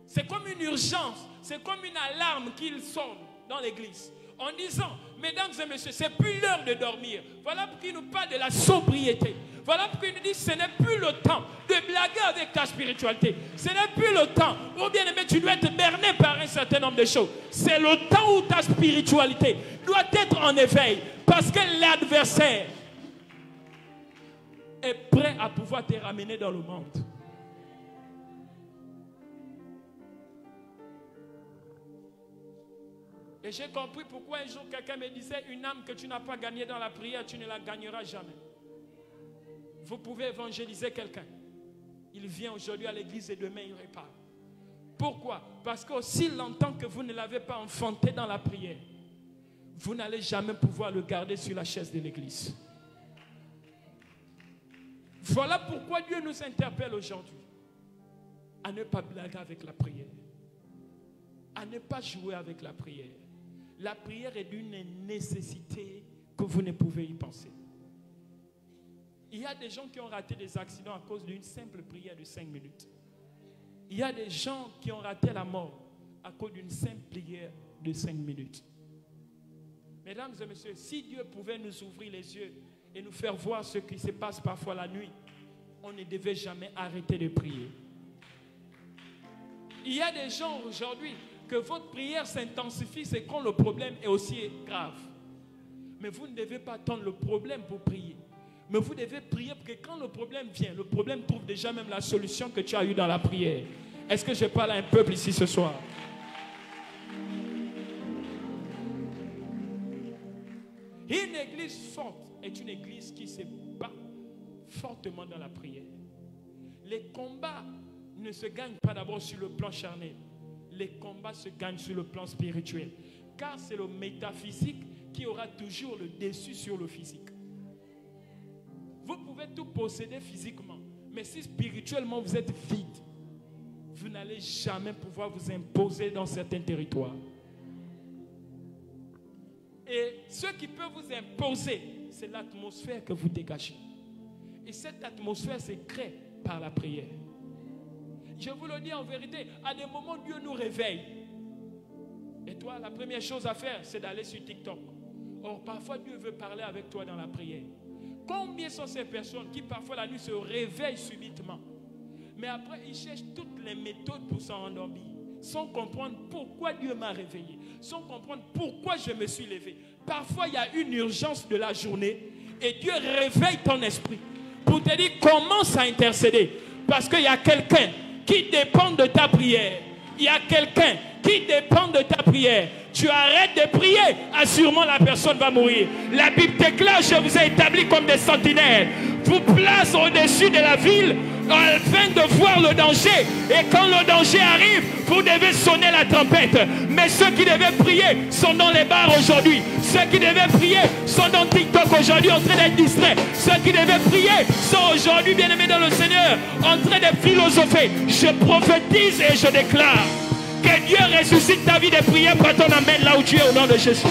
C'est comme une urgence, c'est comme une alarme qu'il sonne dans l'église. En disant, mesdames et messieurs, c'est plus l'heure de dormir. Voilà pourquoi il nous parle de la sobriété. Voilà pourquoi il nous dit, ce n'est plus le temps de blaguer avec ta spiritualité. Ce n'est plus le temps où, bien aimé, tu dois être berné par un certain nombre de choses. C'est le temps où ta spiritualité doit être en éveil. Parce que l'adversaire est prêt à pouvoir te ramener dans le monde. Et j'ai compris pourquoi un jour quelqu'un me disait, une âme que tu n'as pas gagnée dans la prière, tu ne la gagneras jamais. Vous pouvez évangéliser quelqu'un. Il vient aujourd'hui à l'église et demain il repart. Pourquoi? Parce qu'aussi longtemps que vous ne l'avez pas enfanté dans la prière, vous n'allez jamais pouvoir le garder sur la chaise de l'église. Voilà pourquoi Dieu nous interpelle aujourd'hui à ne pas blaguer avec la prière, à ne pas jouer avec la prière. La prière est d'une nécessité que vous ne pouvez y penser. Il y a des gens qui ont raté des accidents à cause d'une simple prière de 5 minutes. Il y a des gens qui ont raté la mort à cause d'une simple prière de 5 minutes. Mesdames et messieurs, si Dieu pouvait nous ouvrir les yeux et nous faire voir ce qui se passe parfois la nuit, on ne devait jamais arrêter de prier. Il y a des gens aujourd'hui que votre prière s'intensifie, c'est quand le problème est aussi grave. Mais vous ne devez pas attendre le problème pour prier. Mais vous devez prier parce que quand le problème vient, le problème trouve déjà même la solution que tu as eue dans la prière. Est-ce que je parle à un peuple ici ce soir? Une église forte est une église qui se bat fortement dans la prière. Les combats ne se gagnent pas d'abord sur le plan charnel. Les combats se gagnent sur le plan spirituel. Car c'est le métaphysique qui aura toujours le dessus sur le physique. Vous pouvez tout posséder physiquement, mais si spirituellement vous êtes vide, vous n'allez jamais pouvoir vous imposer dans certains territoires. Et ce qui peut vous imposer, c'est l'atmosphère que vous dégagez. Et cette atmosphère se crée par la prière. Je vous le dis en vérité, à des moments Dieu nous réveille. Et toi, la première chose à faire, c'est d'aller sur TikTok. Or, parfois, Dieu veut parler avec toi dans la prière. Combien sont ces personnes qui, parfois, la nuit, se réveillent subitement, mais après, ils cherchent toutes les méthodes pour s'en endormir, sans comprendre pourquoi Dieu m'a réveillé, sans comprendre pourquoi je me suis levé. Parfois, il y a une urgence de la journée et Dieu réveille ton esprit pour te dire commence à intercéder. Parce qu'il y a quelqu'un qui dépend de ta prière. Il y a quelqu'un qui dépend de ta prière. Tu arrêtes de prier, assurément la personne va mourir. La Bible déclare, je vous ai établi comme des sentinelles. Vous placez au-dessus de la ville afin de voir le danger. Et quand le danger arrive, vous devez sonner la trompette. Mais ceux qui devaient prier sont dans les bars aujourd'hui. Ceux qui devaient prier sont dans TikTok aujourd'hui en train d'être distraits. Ceux qui devaient prier sont aujourd'hui, bien-aimés dans le Seigneur, en train de philosopher. Je prophétise et je déclare que Dieu ressuscite ta vie de prière par ton amen là où tu es au nom de Jésus.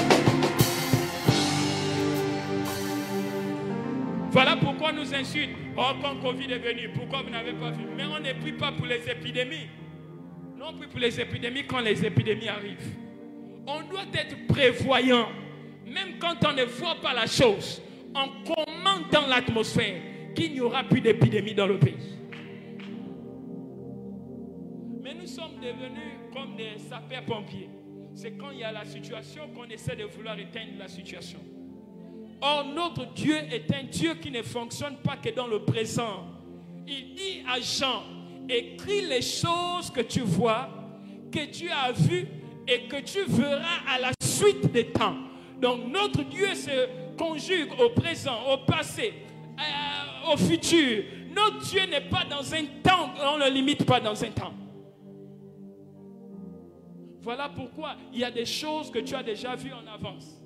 Voilà pourquoi nous insultent. Oh, quand Covid est venu, pourquoi vous n'avez pas vu? Mais on ne prie pas pour les épidémies. Non, on prie pour les épidémies quand les épidémies arrivent. On doit être prévoyant. Même quand on ne voit pas la chose, on commande dans l'atmosphère qu'il n'y aura plus d'épidémie dans le pays. Mais nous sommes devenus comme des sapeurs-pompiers. C'est quand il y a la situation qu'on essaie de vouloir éteindre la situation. Or, notre Dieu est un Dieu qui ne fonctionne pas que dans le présent. Il dit à Jean, écris les choses que tu vois, que tu as vues et que tu verras à la suite des temps. Donc, notre Dieu se conjugue au présent, au passé, au futur. Notre Dieu n'est pas dans un temps, on ne le limite pas dans un temps. Voilà pourquoi il y a des choses que tu as déjà vues en avance,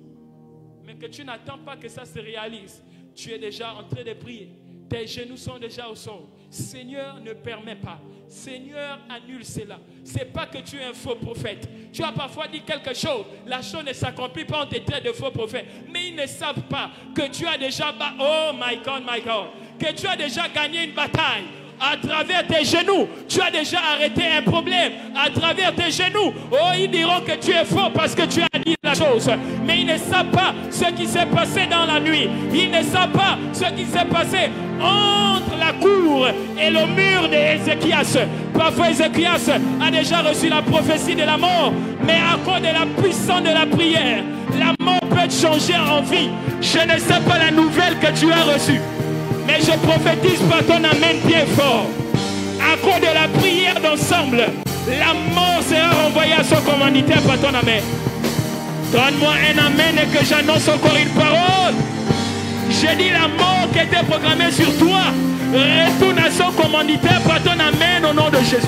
mais que tu n'attends pas que ça se réalise. Tu es déjà en train de prier. Tes genoux sont déjà au sol. Seigneur, ne permets pas. Seigneur, annule cela. Ce n'est pas que tu es un faux prophète. Tu as parfois dit quelque chose. La chose ne s'accomplit pas, on te traite de faux prophète. Mais ils ne savent pas que tu as déjà... Oh my God, my God. Que tu as déjà gagné une bataille. À travers tes genoux, tu as déjà arrêté un problème. À travers tes genoux, oh, ils diront que tu es faux parce que tu as dit la chose. Mais ils ne savent pas ce qui s'est passé dans la nuit. Ils ne savent pas ce qui s'est passé entre la cour et le mur d'Ézéchias. Parfois, Ézéchias a déjà reçu la prophétie de la mort. Mais à cause de la puissance de la prière, la mort peut te changer en vie. Je ne sais pas la nouvelle que tu as reçue. Mais je prophétise par ton amen bien fort. À cause de la prière d'ensemble, la mort sera renvoyée à son commanditaire par ton amen. Donne-moi un amen et que j'annonce encore une parole. J'ai dit la mort qui était programmée sur toi retourne à son commanditaire par ton amen au nom de Jésus.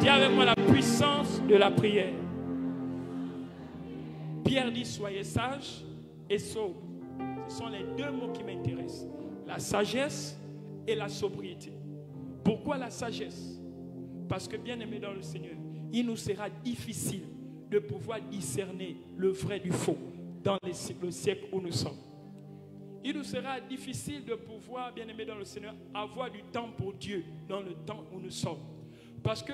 Dis avec moi la puissance de la prière. Pierre dit soyez sages et sobres. Ce sont les deux mots qui m'intéressent. La sagesse et la sobriété. Pourquoi la sagesse? Parce que bien aimé dans le Seigneur, il nous sera difficile de pouvoir discerner le vrai du faux dans le siècle où nous sommes. Il nous sera difficile de pouvoir, bien aimé dans le Seigneur, avoir du temps pour Dieu dans le temps où nous sommes. Parce que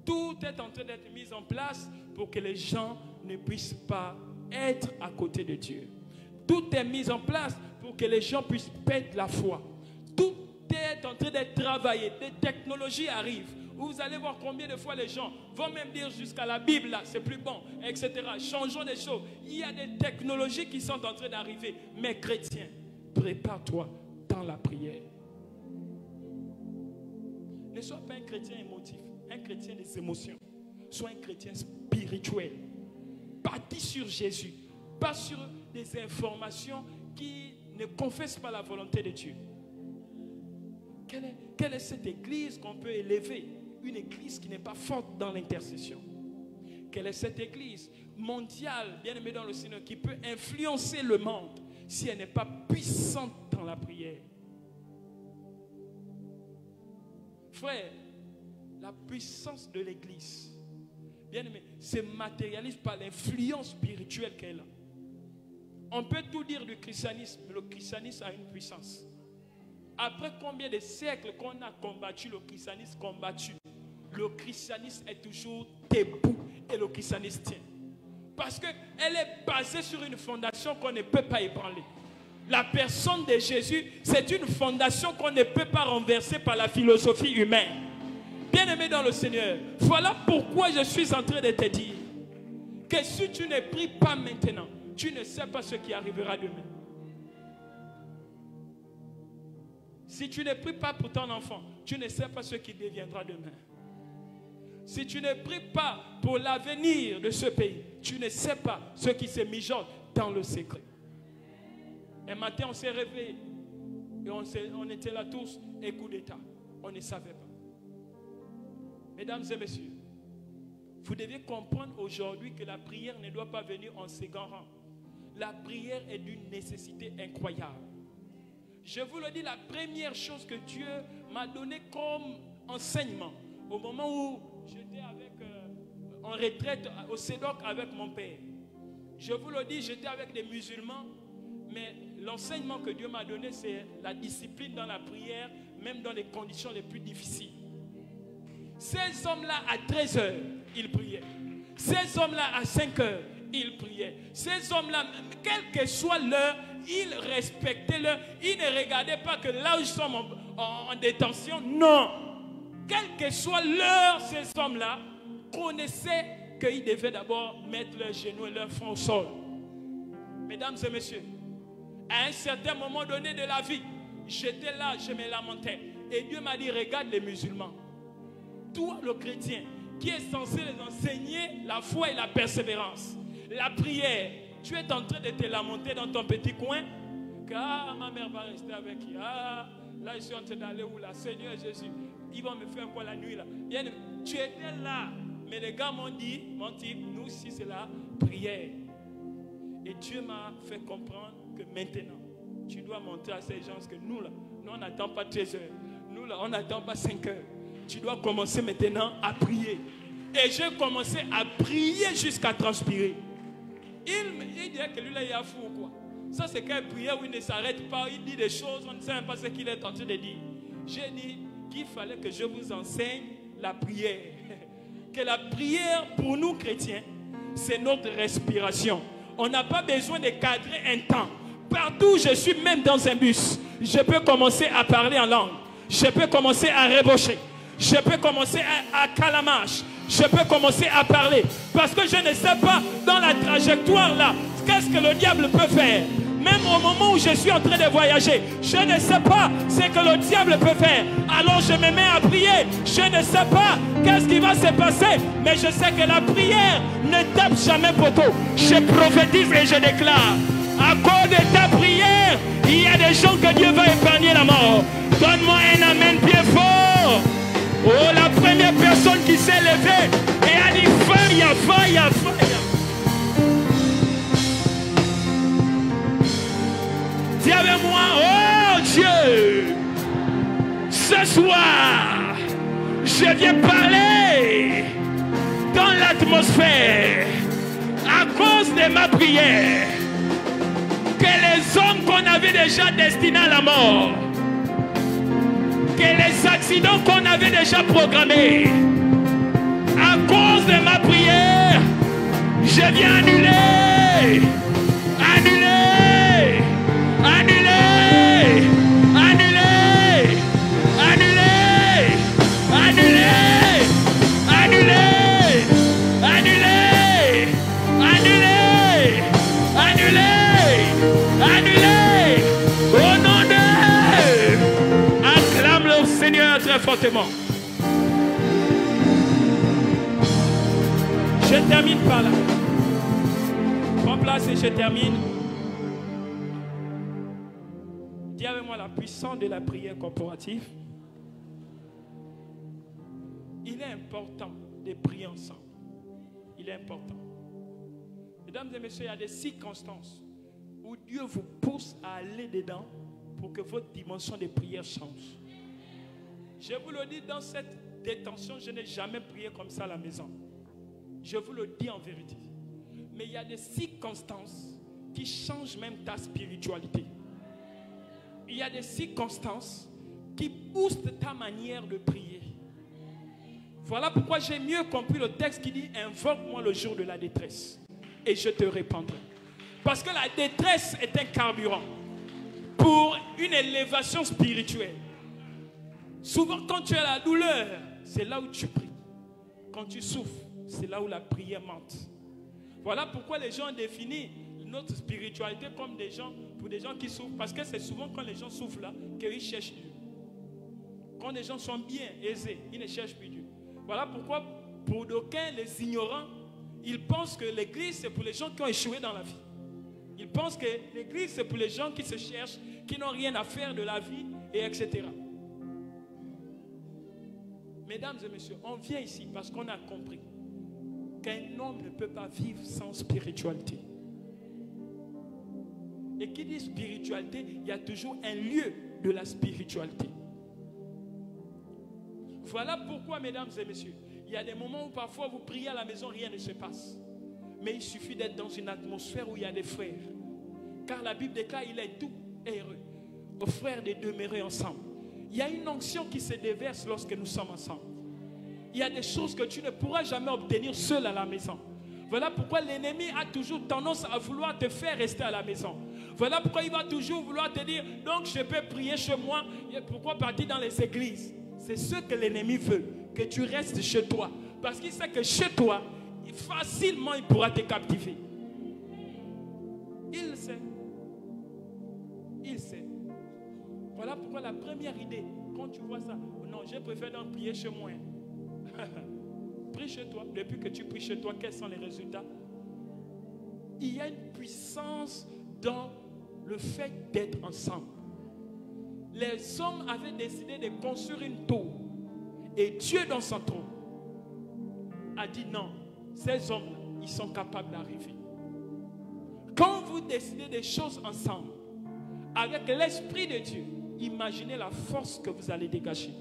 tout est en train d'être mis en place pour que les gens ne puissent pas être à côté de Dieu. Tout est mis en place pour que les gens puissent perdre la foi. Tout est en train d'être travaillé. Des technologies arrivent. Vous allez voir combien de fois les gens vont même dire jusqu'à la Bible, là, c'est plus bon, etc. Changeons des choses. Il y a des technologies qui sont en train d'arriver. Mais chrétien, prépare-toi dans la prière. Ne sois pas un chrétien émotif, un chrétien des émotions. Sois un chrétien spirituel. Bâti sur Jésus, pas sur des informations qui ne confessent pas la volonté de Dieu. Quelle est cette église qu'on peut élever? Une église qui n'est pas forte dans l'intercession. Quelle est cette église mondiale, bien aimée dans le Seigneur, qui peut influencer le monde si elle n'est pas puissante dans la prière? Frère, la puissance de l'église, bien aimé, se matérialise par l'influence spirituelle qu'elle a. On peut tout dire du christianisme, mais le christianisme a une puissance. Après combien de siècles qu'on a combattu le christianisme combattu, le christianisme est toujours debout et le christianisme tient. Parce qu'elle est basée sur une fondation qu'on ne peut pas ébranler. La personne de Jésus, c'est une fondation qu'on ne peut pas renverser par la philosophie humaine. Bien-aimé dans le Seigneur, voilà pourquoi je suis en train de te dire que si tu ne pries pas maintenant, tu ne sais pas ce qui arrivera demain. Si tu ne pries pas pour ton enfant, tu ne sais pas ce qui deviendra demain. Si tu ne pries pas pour l'avenir de ce pays, tu ne sais pas ce qui se mijote dans le secret. Un matin, on s'est réveillé et on était là tous, et coup d'état. On ne savait pas. Mesdames et messieurs, vous devez comprendre aujourd'hui que la prière ne doit pas venir en second rang. La prière est d'une nécessité incroyable. Je vous le dis, la première chose que Dieu m'a donnée comme enseignement, au moment où j'étais en retraite au CEDOC avec mon père. Je vous le dis, j'étais avec des musulmans, mais l'enseignement que Dieu m'a donné, c'est la discipline dans la prière, même dans les conditions les plus difficiles. Ces hommes-là, à 13 heures, ils priaient. Ces hommes-là, à 5 heures, ils priaient. Ces hommes-là, quelle que soit l'heure, ils respectaient l'heure. Ils ne regardaient pas que là où ils sont en détention. Non. Quelle que soit l'heure, ces hommes-là connaissaient qu'ils devaient d'abord mettre leurs genoux et leur front au sol. Mesdames et messieurs, à un certain moment donné de la vie, j'étais là, je me lamentais. Et Dieu m'a dit, regarde les musulmans. Toi, le chrétien, qui est censé les enseigner la foi et la persévérance, la prière, tu es en train de te lamenter dans ton petit coin, car ma mère va rester avec qui? Ah, là, je suis en train d'aller où là? Seigneur Jésus, ils vont me faire quoi la nuit là? Bien, tu étais là, mais les gars m'ont dit, nous aussi c'est la prière. Et Dieu m'a fait comprendre que maintenant, tu dois montrer à ces gens que nous là, nous on n'attend pas 13 heures, nous là, on n'attend pas 5 heures. Tu dois commencer maintenant à prier. Et j'ai commencé à prier jusqu'à transpirer. Il dirait que lui là, il a fou ou quoi? Ça c'est qu'une prière où il ne s'arrête pas, il dit des choses, on ne sait même pas ce qu'il est en train de dire. J'ai dit qu'il fallait que je vous enseigne la prière. Que la prière pour nous chrétiens, c'est notre respiration. On n'a pas besoin de cadrer un temps. Partout où je suis, même dans un bus, je peux commencer à parler en langue. Je peux commencer à rébaucher. Je peux commencer à calamache. Je peux commencer à parler. Parce que je ne sais pas dans la trajectoire là, qu'est-ce que le diable peut faire. Même au moment où je suis en train de voyager, je ne sais pas ce que le diable peut faire. Alors je me mets à prier. Je ne sais pas qu'est-ce qui va se passer. Mais je sais que la prière ne tape jamais poteau. Je prophétise et je déclare. À cause de ta prière, il y a des gens que Dieu va épargner la mort. Donne-moi un amen bien fort. Oh, la première personne qui s'est levée et a dit fire, fire, fire. Dis avec moi, oh Dieu, ce soir, je viens parler dans l'atmosphère à cause de ma prière. Que les hommes qu'on avait déjà destinés à la mort, que les accidents qu'on avait déjà programmés, à cause de ma prière, je viens annuler, annuler, annuler, annuler, annuler, annuler, annuler, annuler, annuler, annuler, annuler, au nom de Seigneur très fortement. Je termine par là. Prends place et je termine. Dis avec moi la puissance de la prière corporative. Il est important de prier ensemble. Il est important. Mesdames et messieurs, il y a des circonstances où Dieu vous pousse à aller dedans pour que votre dimension de prière change. Je vous le dis, dans cette détention, je n'ai jamais prié comme ça à la maison. Je vous le dis en vérité. Mais il y a des circonstances qui changent même ta spiritualité. Il y a des circonstances qui boostent ta manière de prier. Voilà pourquoi j'ai mieux compris le texte qui dit « Invoque-moi le jour de la détresse et je te répondrai. » Parce que la détresse est un carburant pour une élévation spirituelle. Souvent, quand tu as la douleur, c'est là où tu pries. Quand tu souffres, c'est là où la prière monte. Voilà pourquoi les gens définissent notre spiritualité comme des gens, pour des gens qui souffrent. Parce que c'est souvent quand les gens souffrent là qu'ils cherchent Dieu. Quand les gens sont bien aisés, ils ne cherchent plus Dieu. Voilà pourquoi, pour d'aucuns, les ignorants, ils pensent que l'église, c'est pour les gens qui ont échoué dans la vie. Ils pensent que l'église, c'est pour les gens qui se cherchent, qui n'ont rien à faire de la vie, et etc. Mesdames et messieurs, on vient ici parce qu'on a compris qu'un homme ne peut pas vivre sans spiritualité. Et qui dit spiritualité, il y a toujours un lieu de la spiritualité. Voilà pourquoi, mesdames et messieurs, il y a des moments où parfois vous priez à la maison, rien ne se passe. Mais il suffit d'être dans une atmosphère où il y a des frères. Car la Bible déclare, il est doux et heureux aux frères de demeurer ensemble. Il y a une onction qui se déverse lorsque nous sommes ensemble. Il y a des choses que tu ne pourras jamais obtenir seul à la maison. Voilà pourquoi l'ennemi a toujours tendance à vouloir te faire rester à la maison. Voilà pourquoi il va toujours vouloir te dire, donc je peux prier chez moi, et pourquoi partir dans les églises? C'est ce que l'ennemi veut, que tu restes chez toi. Parce qu'il sait que chez toi, facilement il pourra te captiver. Il sait. Il sait. Voilà pourquoi la première idée, quand tu vois ça, non, je préfère donc prier chez moi. Prie chez toi. Depuis que tu pries chez toi, quels sont les résultats? Il y a une puissance dans le fait d'être ensemble. Les hommes avaient décidé de construire une tour. Et Dieu dans son trône a dit non, ces hommes-là, ils sont capables d'arriver. Quand vous décidez des choses ensemble, avec l'Esprit de Dieu, imaginez la force que vous allez dégager.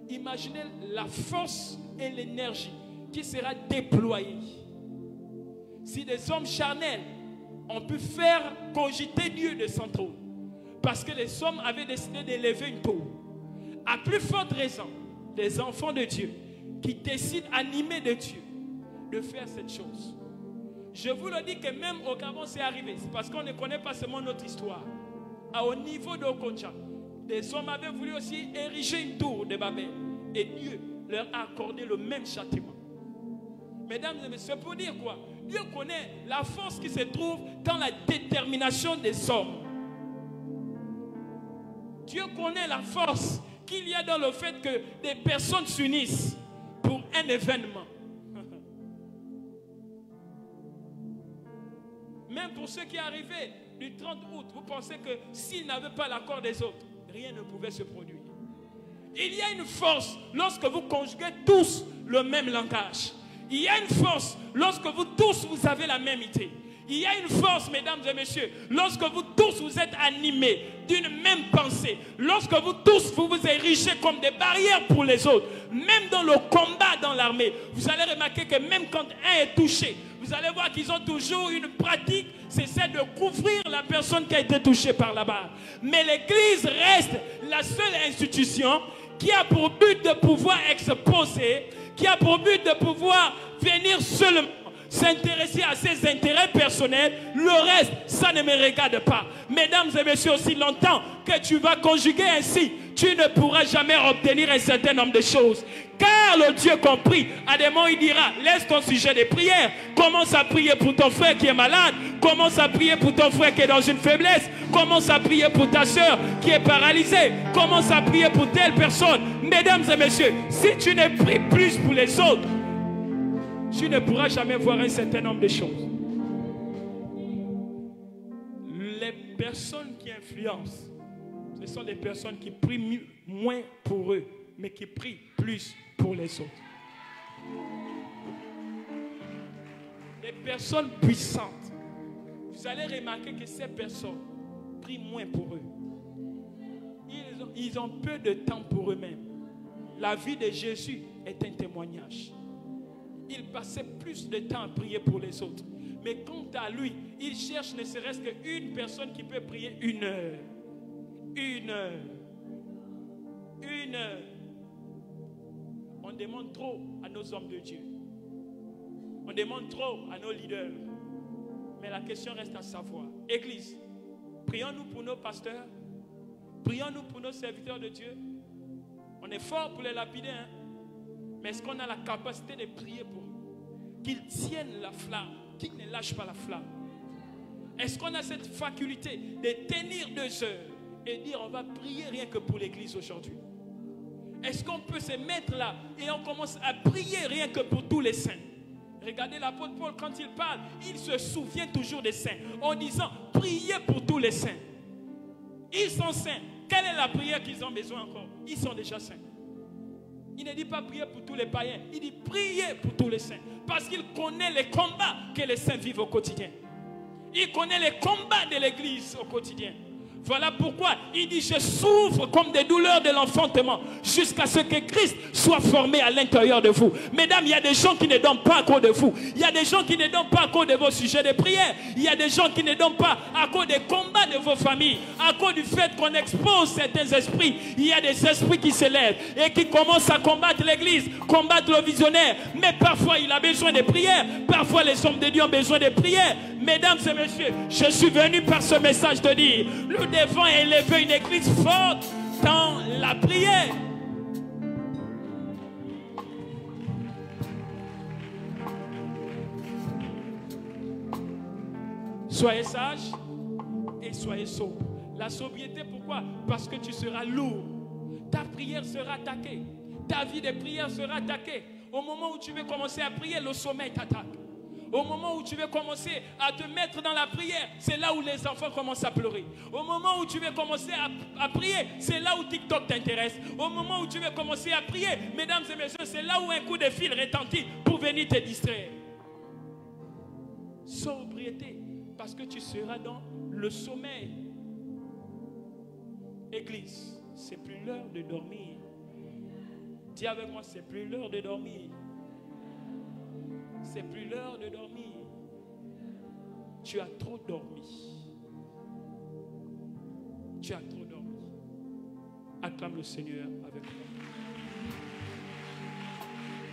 Imaginez la force et l'énergie qui sera déployée. Si des hommes charnels ont pu faire cogiter Dieu de son trône, parce que les hommes avaient décidé d'élever une tour, à plus forte raison, les enfants de Dieu qui décident, animés de Dieu, de faire cette chose. Je vous le dis que même au Gabon, c'est arrivé. C'est parce qu'on ne connaît pas seulement notre histoire. Au niveau de Okoncha, des hommes avaient voulu aussi ériger une tour de Babel. Et Dieu leur a accordé le même châtiment. Mesdames et messieurs, c'est pour dire quoi? Dieu connaît la force qui se trouve dans la détermination des hommes. Dieu connaît la force qu'il y a dans le fait que des personnes s'unissent pour un événement. Même pour ceux qui arrivaient du 30 août, vous pensez que s'ils n'avaient pas l'accord des autres, rien ne pouvait se produire. Il y a une force lorsque vous conjuguez tous le même langage. Il y a une force lorsque vous tous vous avez la même idée. Il y a une force, mesdames et messieurs, lorsque vous tous vous êtes animés d'une même pensée. Lorsque vous tous vous vous érigez comme des barrières pour les autres. Même dans le combat dans l'armée, vous allez remarquer que même quand un est touché, vous allez voir qu'ils ont toujours une pratique, c'est celle de couvrir la personne qui a été touchée par la balle. Mais l'Église reste la seule institution qui a pour but de pouvoir exposer, qui a pour but de pouvoir venir seulement s'intéresser à ses intérêts personnels. Le reste, ça ne me regarde pas. Mesdames et messieurs, aussi longtemps que tu vas conjuguer ainsi, tu ne pourras jamais obtenir un certain nombre de choses. Car le Dieu compris, à des moments il dira, laisse ton sujet de prière, commence à prier pour ton frère qui est malade, commence à prier pour ton frère qui est dans une faiblesse, commence à prier pour ta soeur qui est paralysée, commence à prier pour telle personne. Mesdames et messieurs, si tu ne pries plus pour les autres, tu ne pourras jamais voir un certain nombre de choses. Les personnes qui influencent, ce sont des personnes qui prient moins pour eux, mais qui prient plus pour les autres. Les personnes puissantes, vous allez remarquer que ces personnes prient moins pour eux. Ils ont peu de temps pour eux-mêmes. La vie de Jésus est un témoignage. Il passait plus de temps à prier pour les autres. Mais quant à lui, il cherche ne serait-ce qu'une personne qui peut prier 1 heure. 1 heure. 1 heure. On demande trop à nos hommes de Dieu. On demande trop à nos leaders. Mais la question reste à savoir. Église, prions-nous pour nos pasteurs. Prions-nous pour nos serviteurs de Dieu. On est fort pour les lapider, hein? Mais est-ce qu'on a la capacité de prier pour eux? Qu'ils tiennent la flamme, qu'ils ne lâchent pas la flamme. Est-ce qu'on a cette faculté de tenir 2 heures et dire on va prier rien que pour l'église aujourd'hui? Est-ce qu'on peut se mettre là et on commence à prier rien que pour tous les saints? Regardez l'apôtre Paul quand il parle, il se souvient toujours des saints en disant priez pour tous les saints. Ils sont saints. Quelle est la prière qu'ils ont besoin encore? Ils sont déjà saints. Il ne dit pas prier pour tous les païens, il dit prier pour tous les saints. Parce qu'il connaît les combats que les saints vivent au quotidien. Il connaît les combats de l'église au quotidien. Voilà pourquoi il dit je souffre comme des douleurs de l'enfantement jusqu'à ce que Christ soit formé à l'intérieur de vous. Mesdames, il y a des gens qui ne donnent pas à cause de vous. Il y a des gens qui ne donnent pas à cause de vos sujets de prière. Il y a des gens qui ne donnent pas à cause des combats de vos familles. À cause du fait qu'on expose certains esprits. Il y a des esprits qui s'élèvent et qui commencent à combattre l'église, combattre le visionnaire. Mais parfois il a besoin de prière. Parfois les hommes de Dieu ont besoin de prière. Mesdames et messieurs, je suis venu par ce message de dire, nous devons élever une église forte dans la prière. Soyez sages et soyez sobres. La sobriété, pourquoi? Parce que tu seras lourd. Ta prière sera attaquée. Ta vie de prière sera attaquée. Au moment où tu veux commencer à prier, le sommeil t'attaque. Au moment où tu veux commencer à te mettre dans la prière, c'est là où les enfants commencent à pleurer. Au moment où tu veux commencer à prier, c'est là où TikTok t'intéresse. Au moment où tu veux commencer à prier, mesdames et messieurs, c'est là où un coup de fil retentit pour venir te distraire. Sobriété, parce que tu seras dans le sommeil. Église, c'est plus l'heure de dormir. Dis avec moi, c'est plus l'heure de dormir. C'est plus l'heure de dormir. Tu as trop dormi. Tu as trop dormi. Acclame le Seigneur avec moi.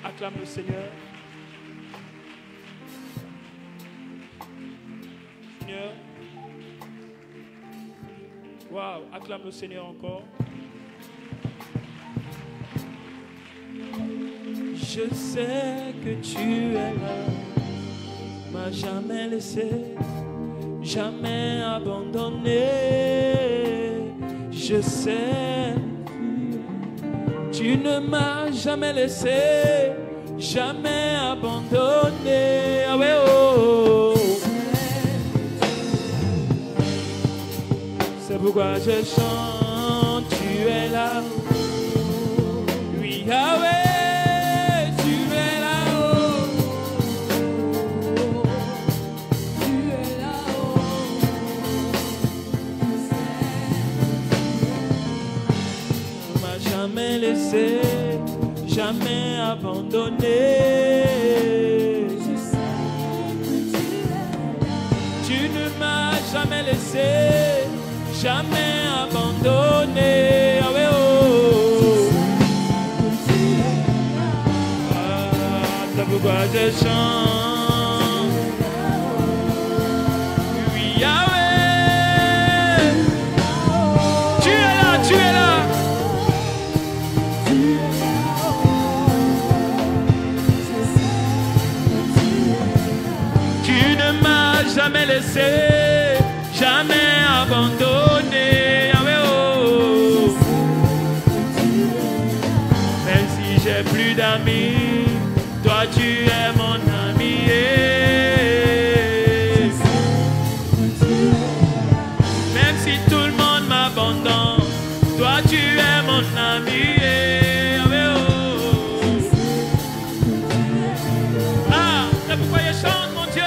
Acclame le Seigneur. Seigneur. Waouh, acclame le Seigneur encore. Je sais que tu es là, m'as jamais laissé, jamais abandonné. Je sais, tu ne m'as jamais laissé, jamais abandonné. Ah ouais, oh. C'est pourquoi je chante, tu es là. Oui, ah ouais. Jamais laissé, jamais abandonné. Je sais que tu es là. Tu ne m'as jamais laissé, jamais abandonné. Ah ouais, oh. Je sais que tu es là. Ah, c'est pourquoi je chante. Oui, ah ouais. Tu es là, tu es là. Jamais laissé, jamais abandonné. Ah ouais, oh. Même si j'ai plus d'amis, toi tu es mon ami. Même si tout le monde m'abandonne, toi tu es mon ami. Ah ouais, oh. Ah, c'est pourquoi je chante, mon Dieu.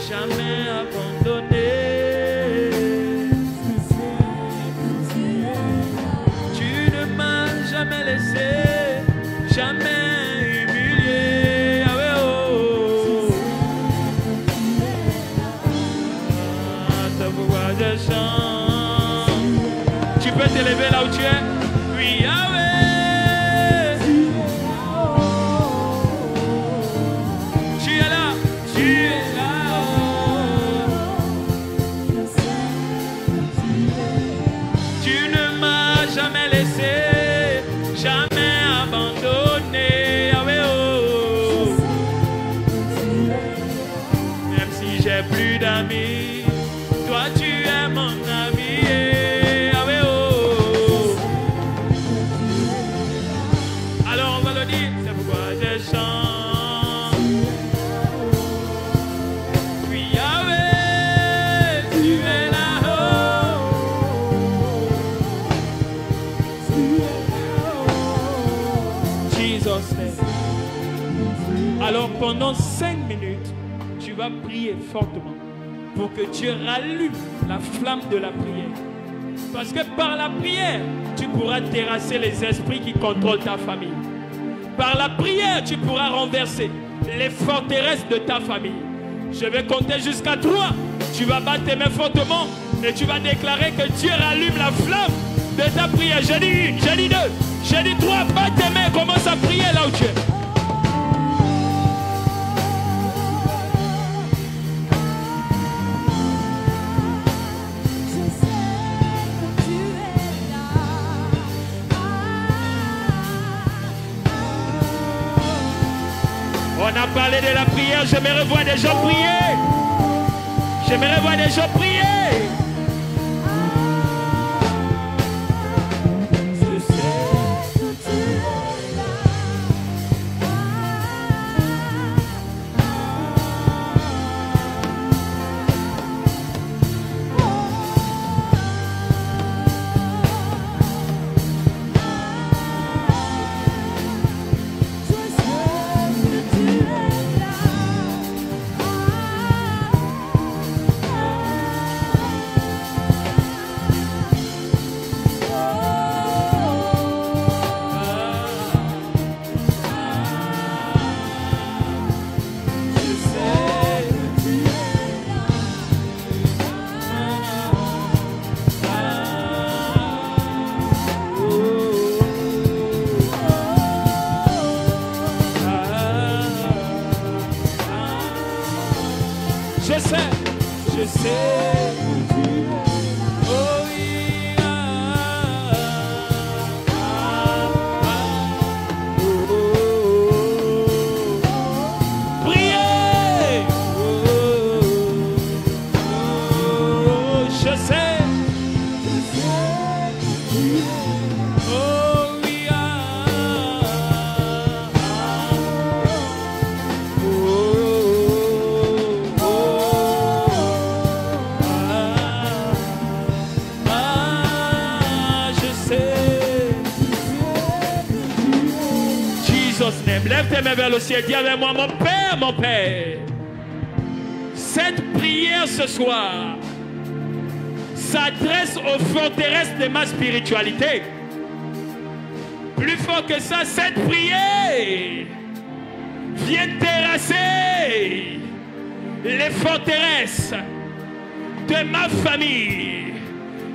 Jamais abandonné. peux t'élever là où tu es. Oui, Yahweh. Tu es là. Tu es là. Tu ne m'as jamais laissé, jamais abandonné. Yahweh, oh. Même si j'ai plus d'amis, toi tu es mon ami. Yahweh, oh. Alors on va le dire, c'est pourquoi je chante. Oui, Yahweh, tu es là-haut. Jesus name. Alors pendant 5 minutes, tu vas prier fortement pour que Dieu rallume la flamme de la prière. Parce que par la prière, tu pourras terrasser les esprits qui contrôlent ta famille. Par la prière, tu pourras renverser les forteresses de ta famille. Je vais compter jusqu'à 3. Tu vas battre tes mains fortement et tu vas déclarer que Dieu rallume la flamme de ta prière. J'ai dit 1, j'ai dit 2, j'ai dit 3. Batte tes mains, commence à prier là où tu es. On a parlé de la prière, j'aimerais voir des gens prier. J'aimerais voir des gens prier. Je sais que tu es là. Je sais. Oh oui. Priez. Je sais. Oh oui. Lève tes mains vers le ciel, dis avec moi, mon Père, cette prière ce soir s'adresse aux forteresses de ma spiritualité. Plus fort que ça, cette prière vient terrasser les forteresses de ma famille.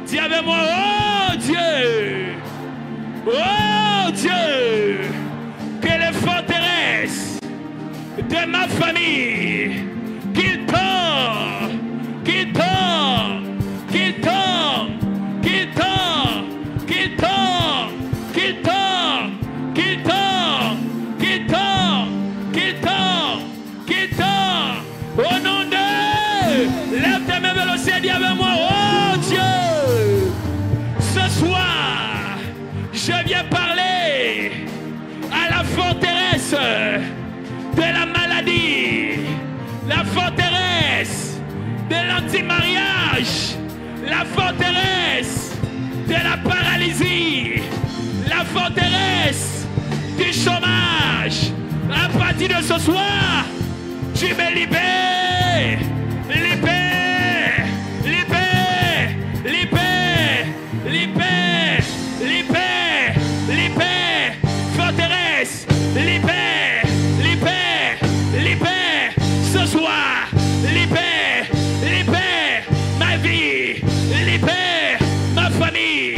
Dis avec moi, oh Dieu, que les forteresses de ma famille, qu'ils tombent, qu'ils tombent, qu'ils tombent, qu'ils tombent, qu'ils tombent, qu'ils tombent, qu'ils tombent, qu'ils tombent, qu'ils tombent, qu'ils tombent. Au nom de, lève tes mains vers le ciel, dis avec moi, oh Dieu, ce soir, je viens parler à la forteresse de la maladie, la forteresse de l'anti-mariage, la forteresse de la paralysie, la forteresse du chômage. À partir de ce soir, tu me libères, libère, libère, libère, libère, libère, libère, forteresse, libère, libère, libère, ce soir, libère, libère ma vie, libère ma famille,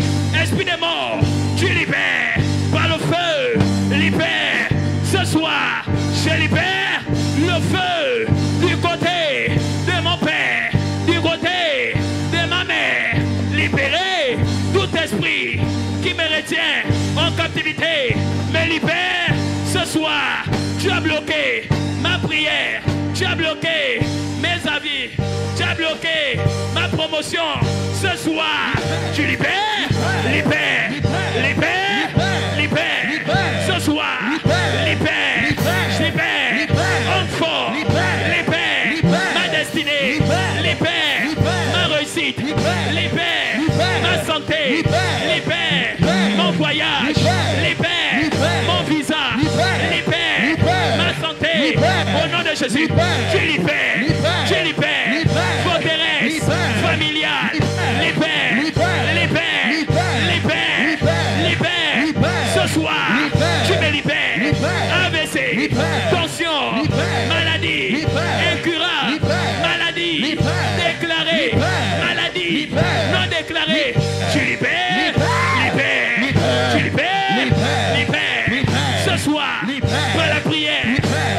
libérer tout esprit qui me retient en captivité. Me libère ce soir. Tu as bloqué ma prière. Tu as bloqué mes avis. Tu as bloqué ma promotion. Ce soir, tu libères, libère, libère, libère. Ce soir, libère, je libère, encore, libère ma destinée, libère ma réussite, libère ma santé, libère mon voyage, libère mon visa, libère ma santé. Au nom de Jésus, tu libères forteresse familiale, libère. Ce soir, tu me libères. AVC, tension, maladie, incurable, maladie déclarée, maladie non déclarée. Tu libères, tu libères. Ce soir, par la prière,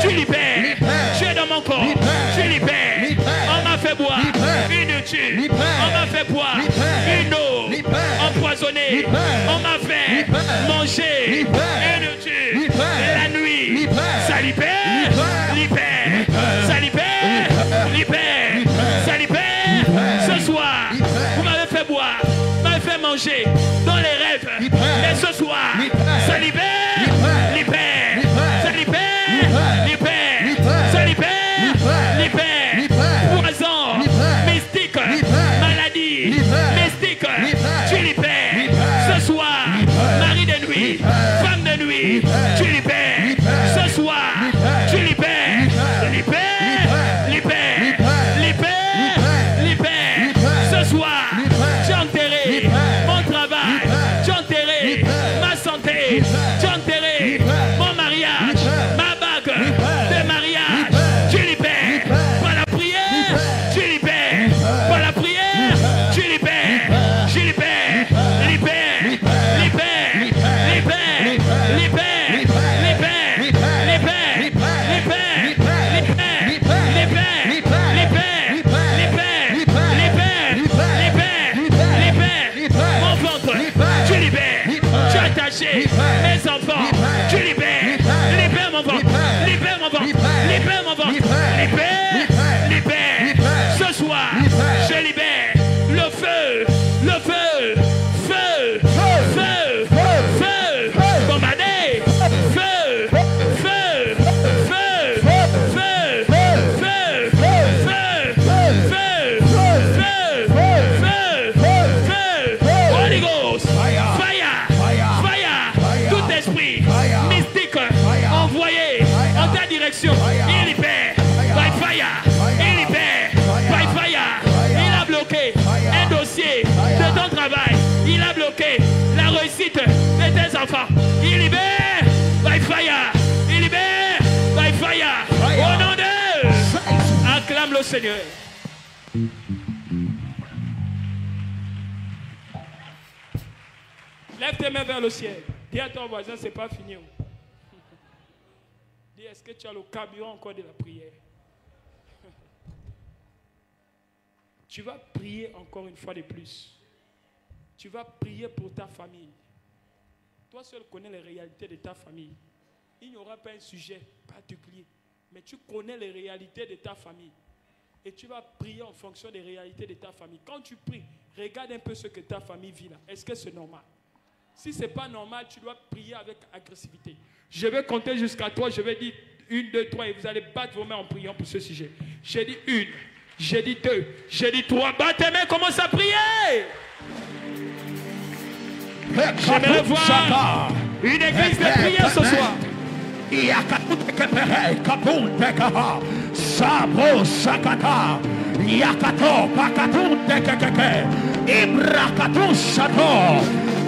tu libères. Tu es dans mon corps, tu libères. On m'a fait boire une tue, on m'a fait boire une eau empoisonnée, on m'a fait manger une tue la nuit. Ça libère, ça libère, ça libère. Ce soir, vous m'avez fait boire, vous m'avez fait manger dans les rêves, mais ce soir, ça libère, ça libère, ça libère, poison, mystique, maladie, mystique, tu libères. Ce soir, mari de nuit, femme de nuit, tu libères. Ce soir, tu libères, libère. Ce soir, tu as enterré mon travail, tu as enterré ma santé, tu as enterré mon mariage, ma bague de mariage. Tu libères par la prière, tu libères par la prière, tu libères, je libère, mon ventre, tu libères, tu as attaché mes enfants, tu libères, libère mon ventre, libère mon ventre, libère mon ventre, libère, ce soir, je libère le feu, commandez, feu, Holy Ghost, fire, tout esprit mystique envoyé en ta direction, il libère, by fire, il libère, by fire, il a bloqué un dossier de ton travail, il a bloqué la réussite de tes enfants, il libère, by fire, il libère, by fire, au nom de, acclame le Seigneur. Lève tes mains vers le ciel. Dis à ton voisin, c'est pas fini. Dis, est-ce que tu as le carburant encore de la prière? Tu vas prier encore une fois de plus. Tu vas prier pour ta famille. Toi seul connais les réalités de ta famille. Il n'y aura pas un sujet particulier, mais tu connais les réalités de ta famille. Et tu vas prier en fonction des réalités de ta famille. Quand tu pries, regarde un peu ce que ta famille vit là. Est-ce que c'est normal? Si ce n'est pas normal, tu dois prier avec agressivité. Je vais compter jusqu'à 3, je vais dire 1, 2, 3 et vous allez battre vos mains en priant pour ce sujet. J'ai dit 1, j'ai dit 2, j'ai dit 3. Battez tes mains, commence à prier. J'aimerais voir une église de prière ce soir.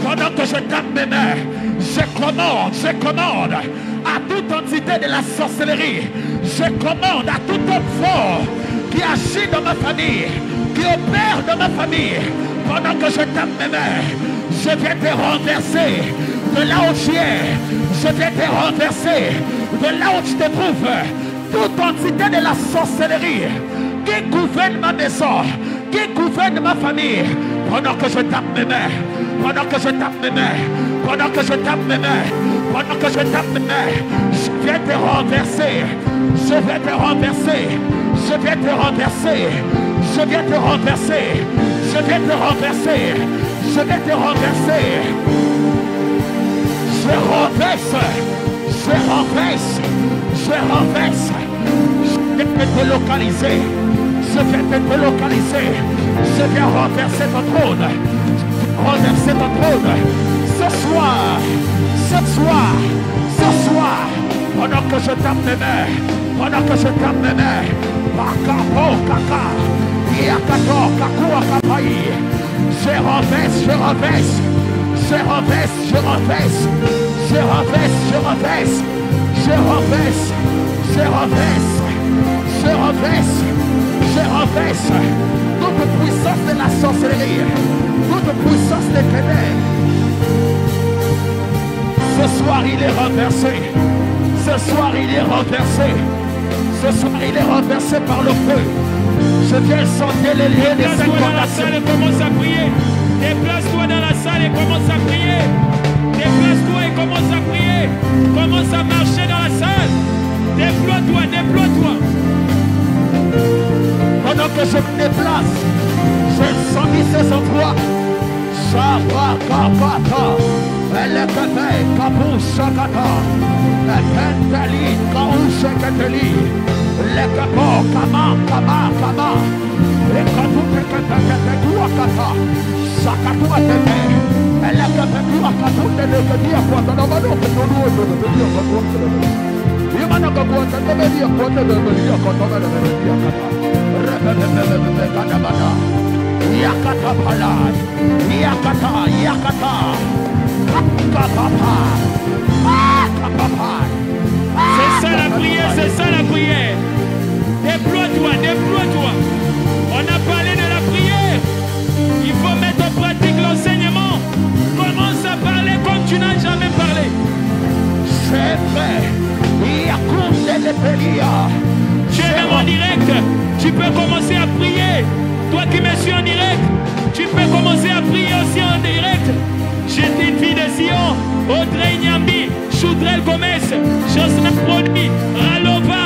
Pendant que je tape mes mains, je commande à toute entité de la sorcellerie, je commande à tout homme fort qui agit dans ma famille, qui opère dans ma famille, pendant que je tape mes mains, je viens te renverser de là où tu es, je viens te renverser de là où tu te trouves, toute entité de la sorcellerie qui gouverne ma maison, qui gouverne ma famille, pendant que je tape mes mains, pendant que je tape mes mains, pendant que je tape mes mains, pendant que je tape mes mains, je viens te renverser, je vais te renverser, je viens te renverser, je viens te renverser, je viens te renverser, je vais te renverser. Je renverse, je renverse, je renverse. Je viens te délocaliser, je viens te délocaliser, je viens renverser ton trône, renverser ton trône. Ce soir, ce soir, ce soir, pendant que je tape mes mains, pendant que je tape mes mains, Pakapo, Kaka, Yakato, Kakua, Kapai, je renverse, je renverse. Je renverse, je renverse, je renverse, je renverse, je renverse, je renverse, je renverse, je renverse toute puissance de la sorcellerie, toute puissance des ténèbres. Ce soir il est renversé, ce soir il est renversé, ce soir il est renversé par le feu. Je viens sentir les lieux des incantations. Commence à prier. Déplace-toi dans la salle et commence à prier. Déplace-toi et commence à prier. Commence à marcher dans la salle. Déploie-toi, déploie-toi. Pendant que je me déplace, je sens ces endroits. Shabakakata, Elekete, Kabushakata, Ekenteli, Kausheketeli, Lekebo, Kama, Kama, Kama, Ekatutekatuakata. Sakatua tete, Elekepekua katute lekedia kwata na manoke tonuo lekedia kwata Yamana kakwata lekedia kwata lekedia kwata lekedia kata Rebebebebebe kadabada Yakata palai Yakata, yakata Akapapa Akapapa. C'est ça la prière, c'est ça la prière. Déploie-toi, déploie-toi. On a parlé de la prière. Il faut mettre en pratique l'enseignement. Commence à parler comme tu n'as jamais parlé. C'est vrai. Tu es même en direct. Tu peux commencer à prier. Toi qui me suis en direct, tu peux commencer à prier aussi en direct. J'étais une fille de Sion, Audrey Nyambi, Choudrel Gomez, Josna Prodi, Ralova.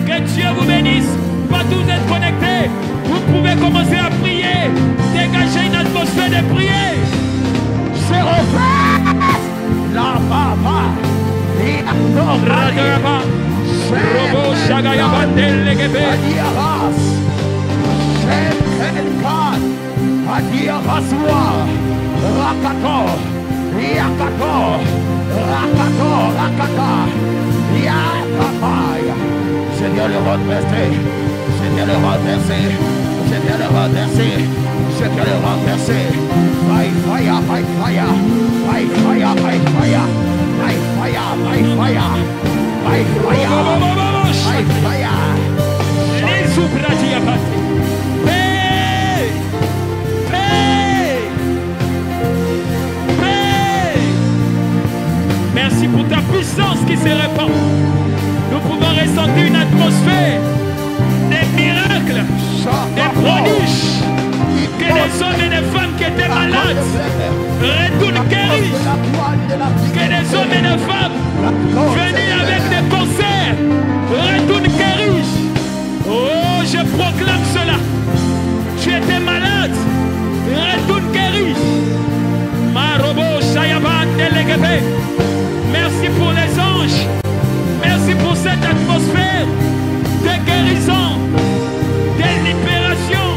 Que Dieu vous bénisse. Pas tous être connectés. Vous pouvez commencer à prier. Dégagez une atmosphère de prière. C'est refait. La papa. Et Radaba. Robo Shagayaba Delegebe. Adiaras. C'est Kelkan. Adiaraswa. Rakato. Yakato. Rakato. Rakata. Yakapaya. Je viens le renverser. Je viens le renverser. Je viens le renverser. Je viens le renverser. By fire, by fire. By fire, by fire. By fire, by fire. By fire. By fire. Les soubradiabati. Paix. Paix. Paix. Merci pour ta puissance qui se répand. Nous pouvons ressentir une atmosphère des miracles, des prodiges, que les hommes et les femmes qui étaient malades retournent guéris, que les hommes et les femmes venus avec des cancers retournent guéris. Oh, je proclame cela. Tu étais malade, retourne guéri. Marobo Shayaban Delegebe. Merci pour les anges. Merci pour cette atmosphère de guérison, de libération.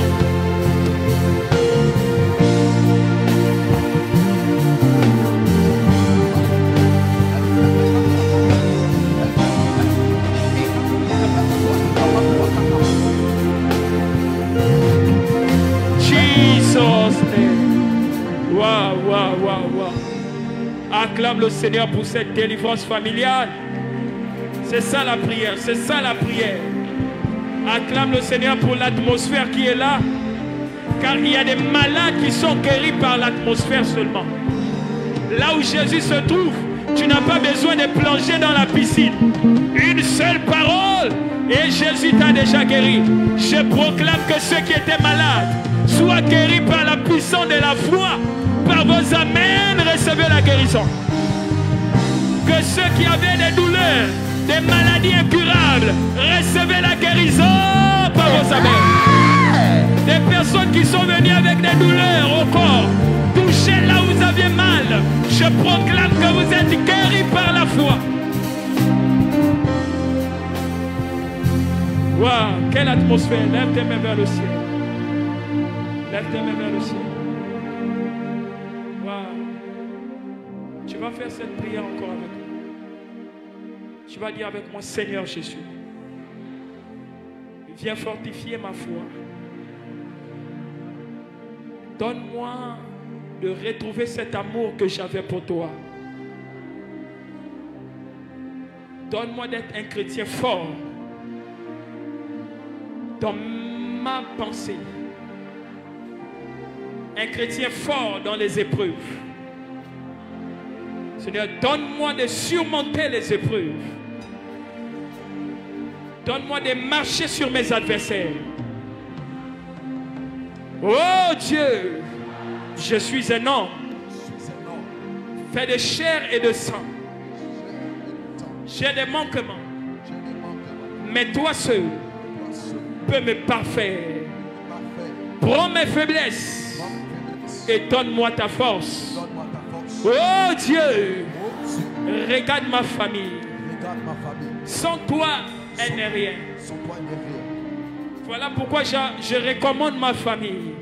Jesus name. Wow, wow, wow, wow. Acclame le Seigneur pour cette délivrance familiale. C'est ça la prière, c'est ça la prière. Acclame le Seigneur pour l'atmosphère qui est là. Car il y a des malades qui sont guéris par l'atmosphère seulement. Là où Jésus se trouve, tu n'as pas besoin de plonger dans la piscine. Une seule parole et Jésus t'a déjà guéri. Je proclame que ceux qui étaient malades Sois guéri par la puissance de la foi. Par vos amens, recevez la guérison. Que ceux qui avaient des douleurs, des maladies incurables, recevez la guérison par vos amens. Des personnes qui sont venues avec des douleurs au corps, touchez là où vous avez mal. Je proclame que vous êtes guéris par la foi. Waouh, quelle atmosphère. Lève tes mains vers le ciel. Lève tes mains vers le ciel. Waouh. Tu vas faire cette prière encore avec moi. Tu vas dire avec moi, Seigneur Jésus, viens fortifier ma foi. Donne-moi de retrouver cet amour que j'avais pour toi. Donne-moi d'être un chrétien fort dans ma pensée. Un chrétien fort dans les épreuves. Seigneur, donne-moi de surmonter les épreuves. Donne-moi de marcher sur mes adversaires. Oh Dieu, je suis un homme fait de chair et de sang. J'ai des manquements. Mais toi seul peux me parfaire. Prends mes faiblesses et donne-moi ta force. Oh Dieu, regarde ma famille. Sans toi, elle n'est rien. Voilà pourquoi je recommande ma famille.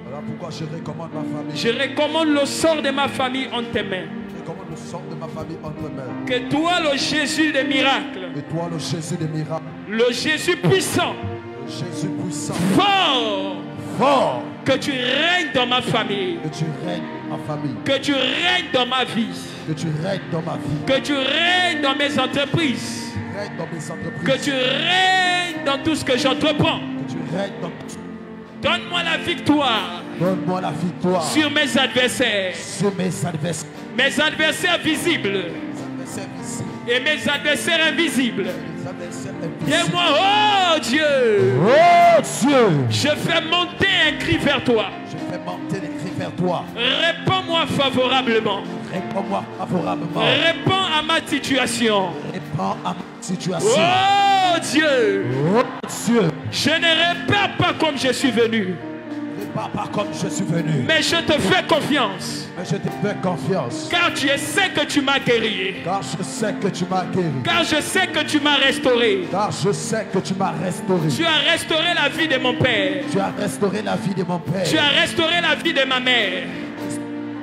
Je recommande le sort de ma famille en tes mains. Que toi, le Jésus des miracles, le Jésus puissant, fort, que tu règnes dans ma famille, que tu règnes dans ma vie, que tu règnes dans mes entreprises, que tu règnes dans tout ce que j'entreprends. Donne-moi la victoire. Donne-moi la victoire sur mes adversaires. Mes adversaires visibles. Et mes adversaires invisibles. Dis-moi, oh Dieu. Oh Dieu. Je fais monter un cri vers toi. Je fais monter un cri vers toi. Réponds-moi favorablement. Réponds-moi favorablement. Réponds à ma situation. Réponds à ma situation. Oh Dieu. Oh Dieu. Je ne repars pas comme je suis venu. Pas comme je suis venu. Mais je te fais confiance. Mais je te fais confiance. Car tu sais que tu m'as guéri. Car je sais que tu m'as guéri. Car je sais que tu m'as restauré. Car je sais que tu m'as restauré. Tu as restauré la vie de mon père. Tu as restauré la vie de mon père. Tu as restauré la vie de ma mère.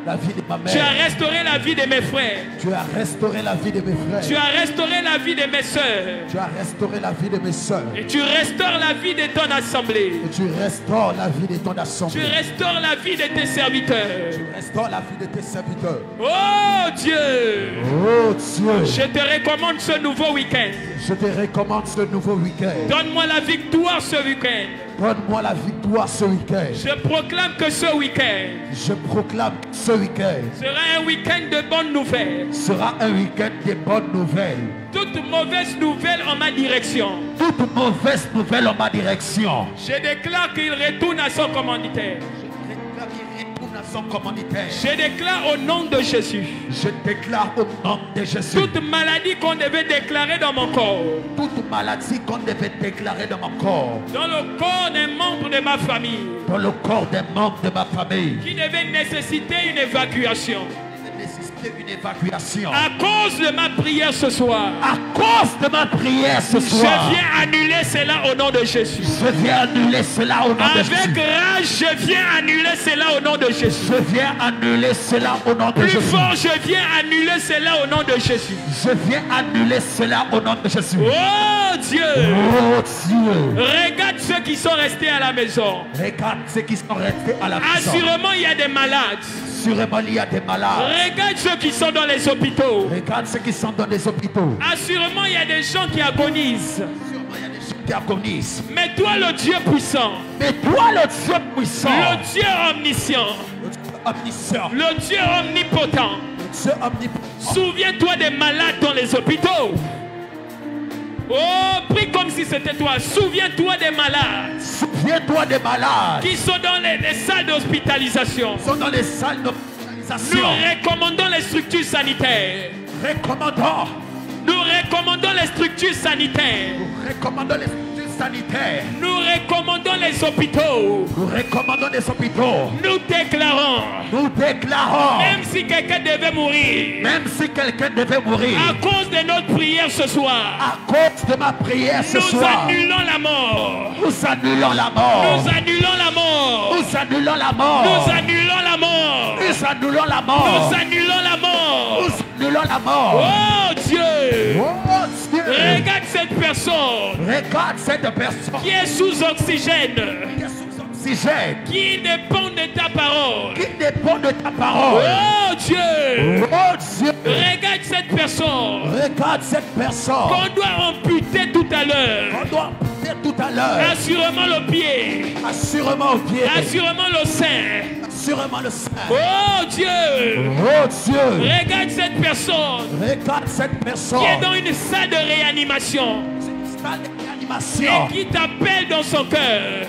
La vie de ma mère. Tu as restauré la vie de mes frères. Tu as restauré la vie de mes frères. Tu as restauré la vie de mes soeurs. Tu as restauré la vie de mes soeurs. Et tu restaures la vie de ton assemblée. Et tu restaures la vie de ton assemblée. Tu restaures la vie de tes serviteurs. Tu restaures la vie de tes serviteurs. Oh Dieu. Oh Dieu. Je te recommande ce nouveau week-end. Je te recommande ce nouveau week-end. Donne-moi la victoire ce week-end. Donne-moi la victoire ce week-end. Je proclame que ce week-end. Je proclame ce week-end. Sera un week-end de bonnes nouvelles. Sera un week-end de bonnes nouvelles. Toute mauvaise nouvelle en ma direction. Toute mauvaise nouvelle en ma direction. Je déclare qu'il retourne à son commanditaire. Je déclare au nom de Jésus. Je déclare au nom de Jésus. Toute maladie qu'on devait déclarer dans mon corps. Toute maladie qu'on devait déclarer dans mon corps. Dans le corps d'un membre de ma famille. Dans le corps d'un membre de ma famille. Qui devait nécessiter une évacuation. Une évacuation. À cause de ma prière ce soir. À cause de ma prière ce soir. Je viens annuler cela au nom de Jésus. Je viens annuler cela au nom de Jésus. Avec rage, je viens annuler cela au nom de Jésus. Je viens annuler cela au nom de Jésus. Plus fort, je viens annuler cela au nom de Jésus. Je viens annuler cela au nom de Jésus. Oh Dieu. Oh Dieu. Regarde ceux qui sont restés à la maison. Regarde ceux qui sont restés à la maison. Assurément, il y a des malades. Assurément, il y a des malades. Regarde ceux qui sont dans les hôpitaux. Regarde ceux qui sont dans les hôpitaux. Assurément, il y a des gens qui agonisent. Assurément, il y a des gens qui agonisent. Mais toi, le Dieu puissant. Mais toi, le Dieu puissant. Le Dieu omniscient. Le Dieu omniscient. Le Dieu omnipotent. Le Dieu omnipotent. Souviens-toi des malades dans les hôpitaux. Oh, prie comme si c'était toi. Souviens-toi des malades. Souviens-toi des malades. Qui sont dans les salles d'hospitalisation. Sont dans les salles Nous d'hospitalisation. recommandons les structures sanitaires. Recommandons. Nous recommandons les structures sanitaires. Recommandons les structures sanitaires. Nous recommandons les hôpitaux. Nous recommandons les hôpitaux. Nous déclarons. Nous déclarons. Même si quelqu'un devait mourir. Même si quelqu'un devait mourir. À cause de notre prière ce soir. À cause de ma prière ce Nous soir. annulons la mort. Nous annulons la mort. Nous annulons la mort. Nous annulons la mort. Nous annulons la mort. Nous annulons la mort. Nous annulons la mort. Nous annulons la mort. Oh Dieu. Oh Dieu. Regarde cette personne Regarde cette personne qui est sous oxygène, qui est sous oxygène, qui dépend de ta parole. qui dépend de ta parole. Oh Dieu. Oh Dieu. Regarde cette personne Regarde cette personne qu'on doit amputer tout à l'heure. qu'on doit amputer tout à l'heure. Assurément le pied. Assurément au pied. Assurément le sein. Assurément le sein. Oh Dieu. Oh Dieu. Regarde cette personne Regarde cette personne qui est dans une salle de réanimation salle de réanimation. et qui t'appelle dans son cœur.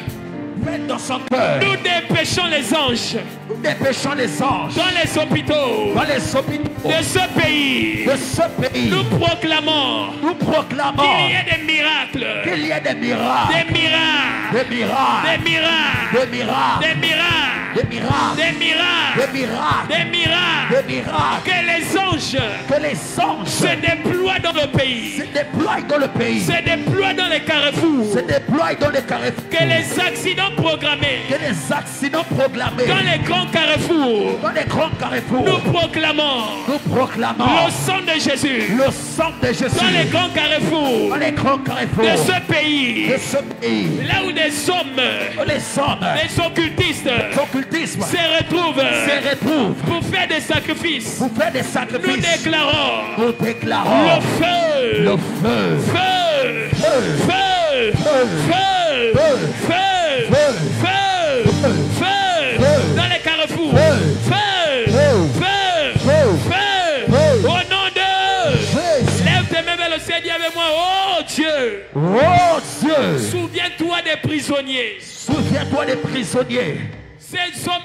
Faites dans son cœur. Nous dépêchons les anges Nous dépêchons les anges dans les hôpitaux dans les hôpitaux de ce pays. de ce pays. Nous proclamons Nous proclamons qu'il y ait des miracles, qu'il y ait des miracles. des miracles, Des miracles. des miracles, Des miracles. des miracles, Des miracles. des miracles, Des miracles. des miracles. Des miracles. Que les anges Que les anges se déploient dans le se pays, déploient dans le pays. se déploient dans les carrefours. Se déploient dans les carrefours. Que les accidents programmés Que les accidents proclamés dans les grands carrefours, dans les grands carrefours. nous proclamons Nous proclamons le sang de Jésus le sang de Jésus dans les grands carrefours dans les grands carrefours de ce pays, de ce pays. là où des hommes, Les hommes, des occultistes l'occultisme se retrouvent se retrouvent pour faire des sacrifices. pour faire des Nous sacrifices. déclarons Nous déclarons le feu, le feu, feu, feu, feu, feu, feu, feu, feu, dans les carrefours. Feu, feu, feu, au nom de... Jésus. Lève tes mains vers le ciel, dis avec moi, oh Dieu, Oh Dieu, souviens-toi des prisonniers. souviens-toi des prisonniers. Ces hommes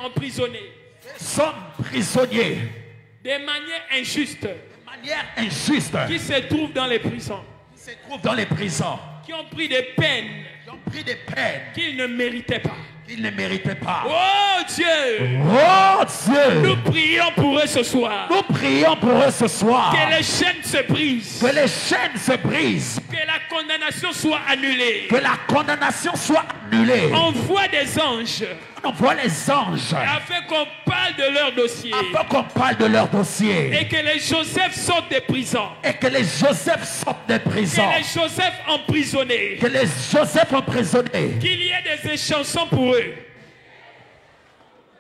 emprisonnés Sommes prisonniers de manière injuste, de manière injuste qui se trouvent dans les prisons, qui se trouvent dans les prisons, qui ont pris des peines qui ont pris des peines qu'ils ne méritaient pas. qu'ils ne méritaient pas. Oh Dieu, Oh Dieu, nous prions pour eux ce soir. nous prions pour eux ce soir. Que les chaînes se brisent. Que les chaînes se brisent. Que la condamnation soit annulée. Que la condamnation soit annulée. Envoie des anges On envoie les anges afin qu'on parle de leur dossier. afin qu'on parle de leur dossier. Et que les Joseph sortent des prisons. Et que les Joseph sortent des prisons. Que les Joseph emprisonnés. Que les Joseph emprisonnés. Qu'il y ait des échansons pour eux.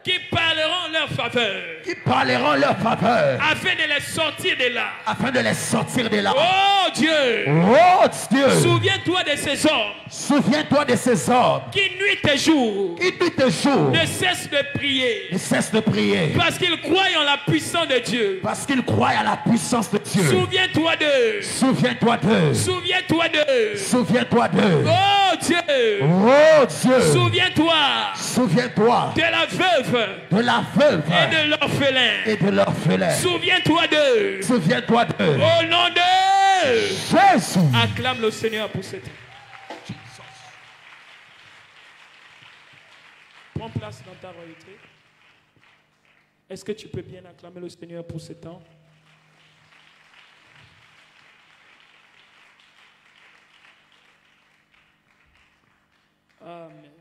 Qui parleront en leur faveur. Qui parleront en leur faveur. Afin de les sortir de là. Afin de les sortir de là. Oh Dieu. Oh Dieu. Souviens-toi de ces hommes. Souviens-toi de ces hommes. Qui nuit et jour. Qui nuit et jour Ne cessent de prier. ne cessent de prier. Parce qu'ils croient en la puissance de Dieu. Parce qu'ils croient à la puissance de Dieu. Souviens-toi d'eux. Souviens-toi d'eux. Souviens-toi d'eux. Souviens-toi d'eux. Oh Dieu. Oh Dieu. Souviens-toi Souviens-toi de la veuve de la veuve et de l'orphelin. et de l'orphelin. Souviens-toi d'eux. Souviens-toi d'eux. Au nom de... Jésus. Acclame le Seigneur pour cette... Prends place dans ta royauté. Est-ce que tu peux bien acclamer le Seigneur pour ce temps? Amen.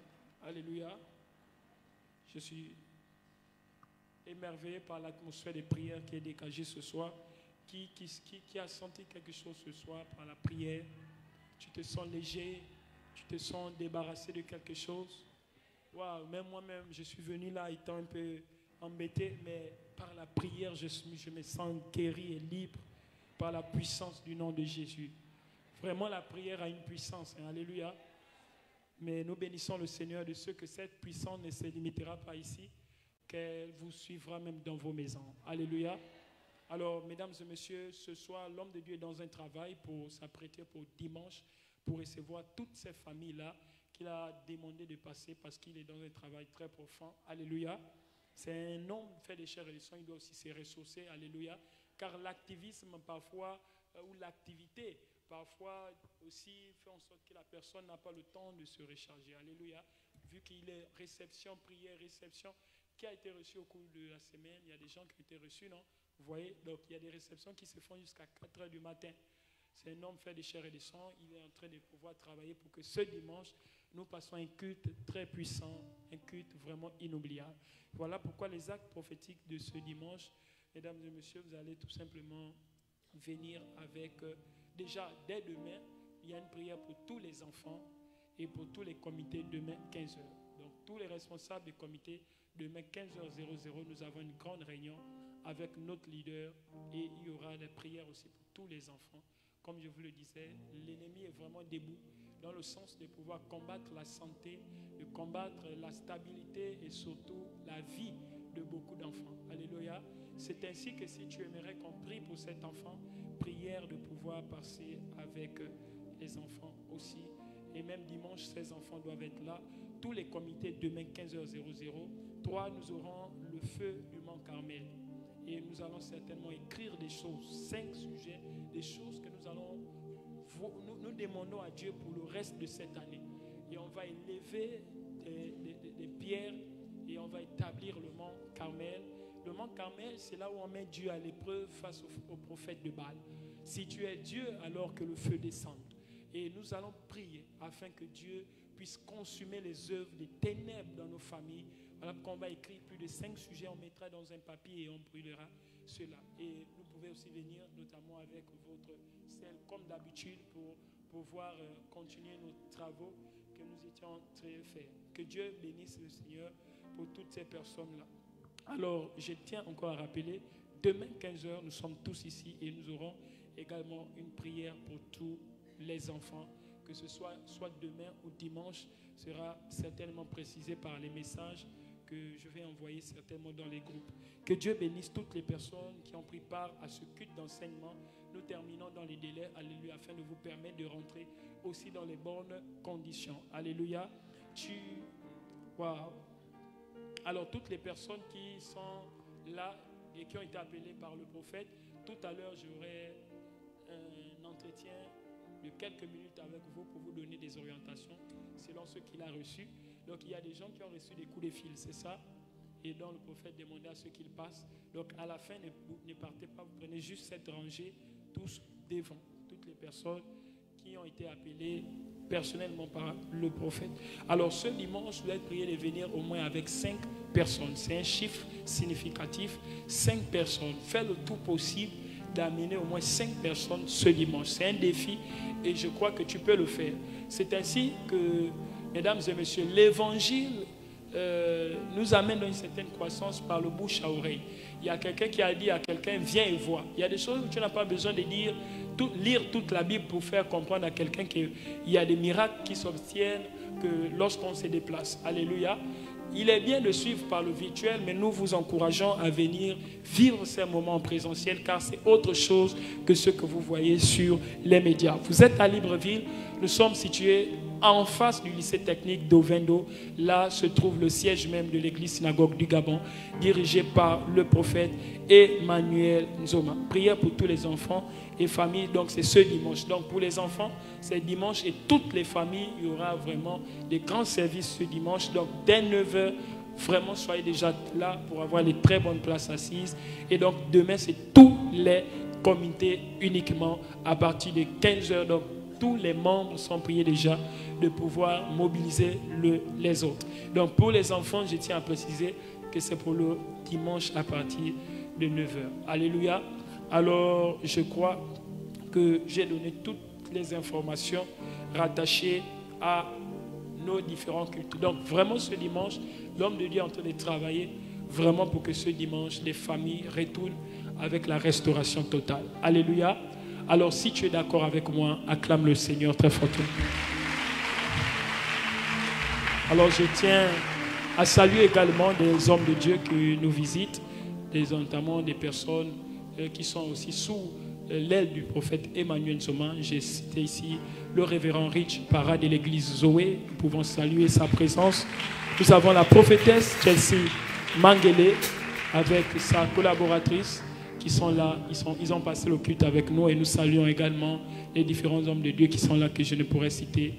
Alléluia. Je suis émerveillé par l'atmosphère de prière qui est dégagée ce soir. Qui a senti quelque chose ce soir par la prière? Tu te sens léger? Tu te sens débarrassé de quelque chose? Waouh, même moi-même, je suis venu là étant un peu embêté, mais par la prière, je me sens guéri et libre par la puissance du nom de Jésus. Vraiment, la prière a une puissance. Hein, alléluia. Mais nous bénissons le Seigneur de ce que cette puissance ne se limitera pas ici, qu'elle vous suivra même dans vos maisons. Alléluia. Alors, mesdames et messieurs, ce soir, l'homme de Dieu est dans un travail pour s'apprêter pour dimanche, pour recevoir toutes ces familles-là qu'il a demandé de passer parce qu'il est dans un travail très profond. Alléluia. C'est un homme fait de chair et de sang, il doit aussi se ressourcer. Alléluia. Car l'activisme, parfois, ou l'activité, parfois aussi fait en sorte que la personne n'a pas le temps de se recharger. Alléluia. Vu qu'il est réception, prière, réception, qui a été reçu au cours de la semaine, il y a des gens qui ont été reçus, non? Vous voyez, donc il y a des réceptions qui se font jusqu'à 4 h du matin. C'est un homme fait de chair et de sang. Il est en train de pouvoir travailler pour que ce dimanche, nous passons un culte très puissant, un culte vraiment inoubliable. Voilà pourquoi les actes prophétiques de ce dimanche, mesdames et messieurs, vous allez tout simplement venir avec, déjà dès demain, il y a une prière pour tous les enfants et pour tous les comités demain 15 h. Donc tous les responsables des comités, demain 15h00, nous avons une grande réunion avec notre leader et il y aura des prières aussi pour tous les enfants. Comme je vous le disais, l'ennemi est vraiment debout dans le sens de pouvoir combattre la santé, de combattre la stabilité et surtout la vie de beaucoup d'enfants. Alléluia. C'est ainsi que si tu aimerais qu'on prie pour cet enfant, prière de pouvoir passer avec les enfants aussi. Et même dimanche, ces enfants doivent être là. Tous les comités, demain 15h00. 3, nous aurons le feu du Mont Carmel. Et nous allons certainement écrire des choses, 5 sujets, des choses que nous allons, nous demandons à Dieu pour le reste de cette année. Et on va élever des pierres et on va établir le Mont Carmel. Le Mont Carmel, c'est là où on met Dieu à l'épreuve face au prophète de Baal. Si tu es Dieu, alors que le feu descende. Et nous allons prier afin que Dieu puisse consumer les œuvres des ténèbres dans nos familles. Voilà pourquoi on va écrire plus de 5 sujets, on mettra dans un papier et on brûlera cela. Et vous pouvez aussi venir notamment avec votre sel comme d'habitude pour pouvoir continuer nos travaux que nous étions en train de faire. Que Dieu bénisse le Seigneur pour toutes ces personnes-là. Alors, je tiens encore à rappeler, demain 15 h, nous sommes tous ici et nous aurons également une prière pour tous les enfants, que ce soit demain ou dimanche, sera certainement précisé par les messages que je vais envoyer certainement dans les groupes. Que Dieu bénisse toutes les personnes qui ont pris part à ce culte d'enseignement. Nous terminons dans les délais, alléluia, afin de vous permettre de rentrer aussi dans les bonnes conditions. Alléluia. Waouh. Alors, toutes les personnes qui sont là et qui ont été appelées par le prophète, tout à l'heure, j'aurai un entretien de quelques minutes avec vous pour vous donner des orientations selon ce qu'il a reçu. Donc il y a des gens qui ont reçu des coups de fil, c'est ça? Et donc le prophète demandait à ceux qu'ils passent. Donc à la fin, ne partez pas, vous prenez juste cette rangée, tous devant, toutes les personnes qui ont été appelées personnellement par le prophète. Alors ce dimanche, je vais prier de venir au moins avec 5 personnes. C'est un chiffre significatif, 5 personnes. Fais le tout possible d'amener au moins 5 personnes ce dimanche. C'est un défi et je crois que tu peux le faire. C'est ainsi que, mesdames et messieurs, l'évangile nous amène dans une certaine croissance par le bouche à oreille. Il y a quelqu'un qui a dit à quelqu'un, viens et vois. Il y a des choses où tu n'as pas besoin de lire toute la Bible pour faire comprendre à quelqu'un qu'il y a des miracles qui s'obtiennent que lorsqu'on se déplace. Alléluia. Il est bien de suivre par le virtuel, mais nous vous encourageons à venir vivre ces moments en présentiel, car c'est autre chose que ce que vous voyez sur les médias. Vous êtes à Libreville, nous sommes situés en face du lycée technique d'Ovendo. Là se trouve le siège même de l'église synagogue du Gabon, dirigé par le prophète Emmanuel Nzoma. Prière pour tous les enfants et familles, donc c'est ce dimanche. Donc pour les enfants, c'est dimanche et toutes les familles, il y aura vraiment des grands services ce dimanche. Donc dès 9 h, vraiment soyez déjà là pour avoir les très bonnes places assises. Et donc demain, c'est tous les comités uniquement à partir de 15 h. Donc tous les membres sont priés déjà de pouvoir mobiliser les autres. Donc pour les enfants, je tiens à préciser que c'est pour le dimanche à partir de 9 h. Alléluia. Alors je crois que j'ai donné toutes les informations rattachées à nos différents cultes. Donc vraiment ce dimanche, l'homme de Dieu est en train de travailler vraiment pour que ce dimanche, les familles retournent avec la restauration totale. Alléluia. Alors si tu es d'accord avec moi, acclame le Seigneur très fortement. Alors je tiens à saluer également des hommes de Dieu qui nous visitent, notamment des personnes qui sont aussi sous l'aile du prophète Emmanuel Zoma. J'ai cité ici le révérend Rich Parra de l'église Zoé. Nous pouvons saluer sa présence. Nous avons la prophétesse Chelsea Mangele avec sa collaboratrice qui sont là. Ils ont passé le culte avec nous et nous saluons également les différents hommes de Dieu qui sont là que je ne pourrais citer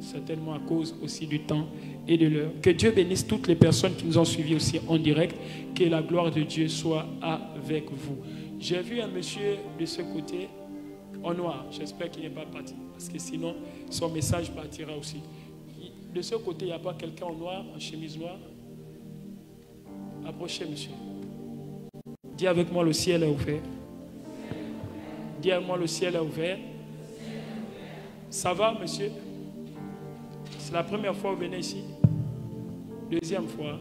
certainement à cause aussi du temps et de l'heure. Que Dieu bénisse toutes les personnes qui nous ont suivis aussi en direct. Que la gloire de Dieu soit avec vous. J'ai vu un monsieur de ce côté en noir. J'espère qu'il n'est pas parti parce que sinon son message partira aussi. De ce côté, il n'y a pas quelqu'un en noir, en chemise noire? Approchez, monsieur. Dis avec moi, le ciel est ouvert. Dis avec moi, le ciel est ouvert. Ça va, monsieur? C'est la première fois que vous venez ici? Deuxième fois.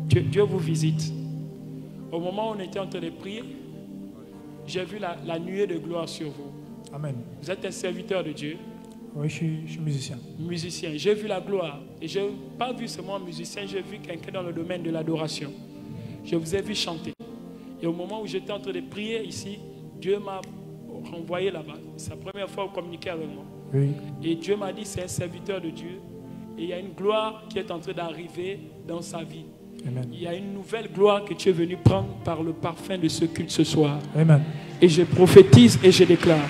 Dieu vous visite. Au moment où on était en train de prier, j'ai vu la nuée de gloire sur vous. Amen. Vous êtes un serviteur de Dieu. Oui, je suis musicien. Musicien. J'ai vu la gloire. Et je n'ai pas vu seulement musicien, j'ai vu quelqu'un dans le domaine de l'adoration. Je vous ai vu chanter. Et au moment où j'étais en train de prier ici, Dieu m'a renvoyé là-bas. C'est la première fois que vous communiquez avec moi. Oui. Et Dieu m'a dit, c'est un serviteur de Dieu. Et il y a une gloire qui est en train d'arriver dans sa vie. Amen. Il y a une nouvelle gloire que tu es venu prendre par le parfum de ce culte ce soir. Amen. Et je prophétise et je déclare.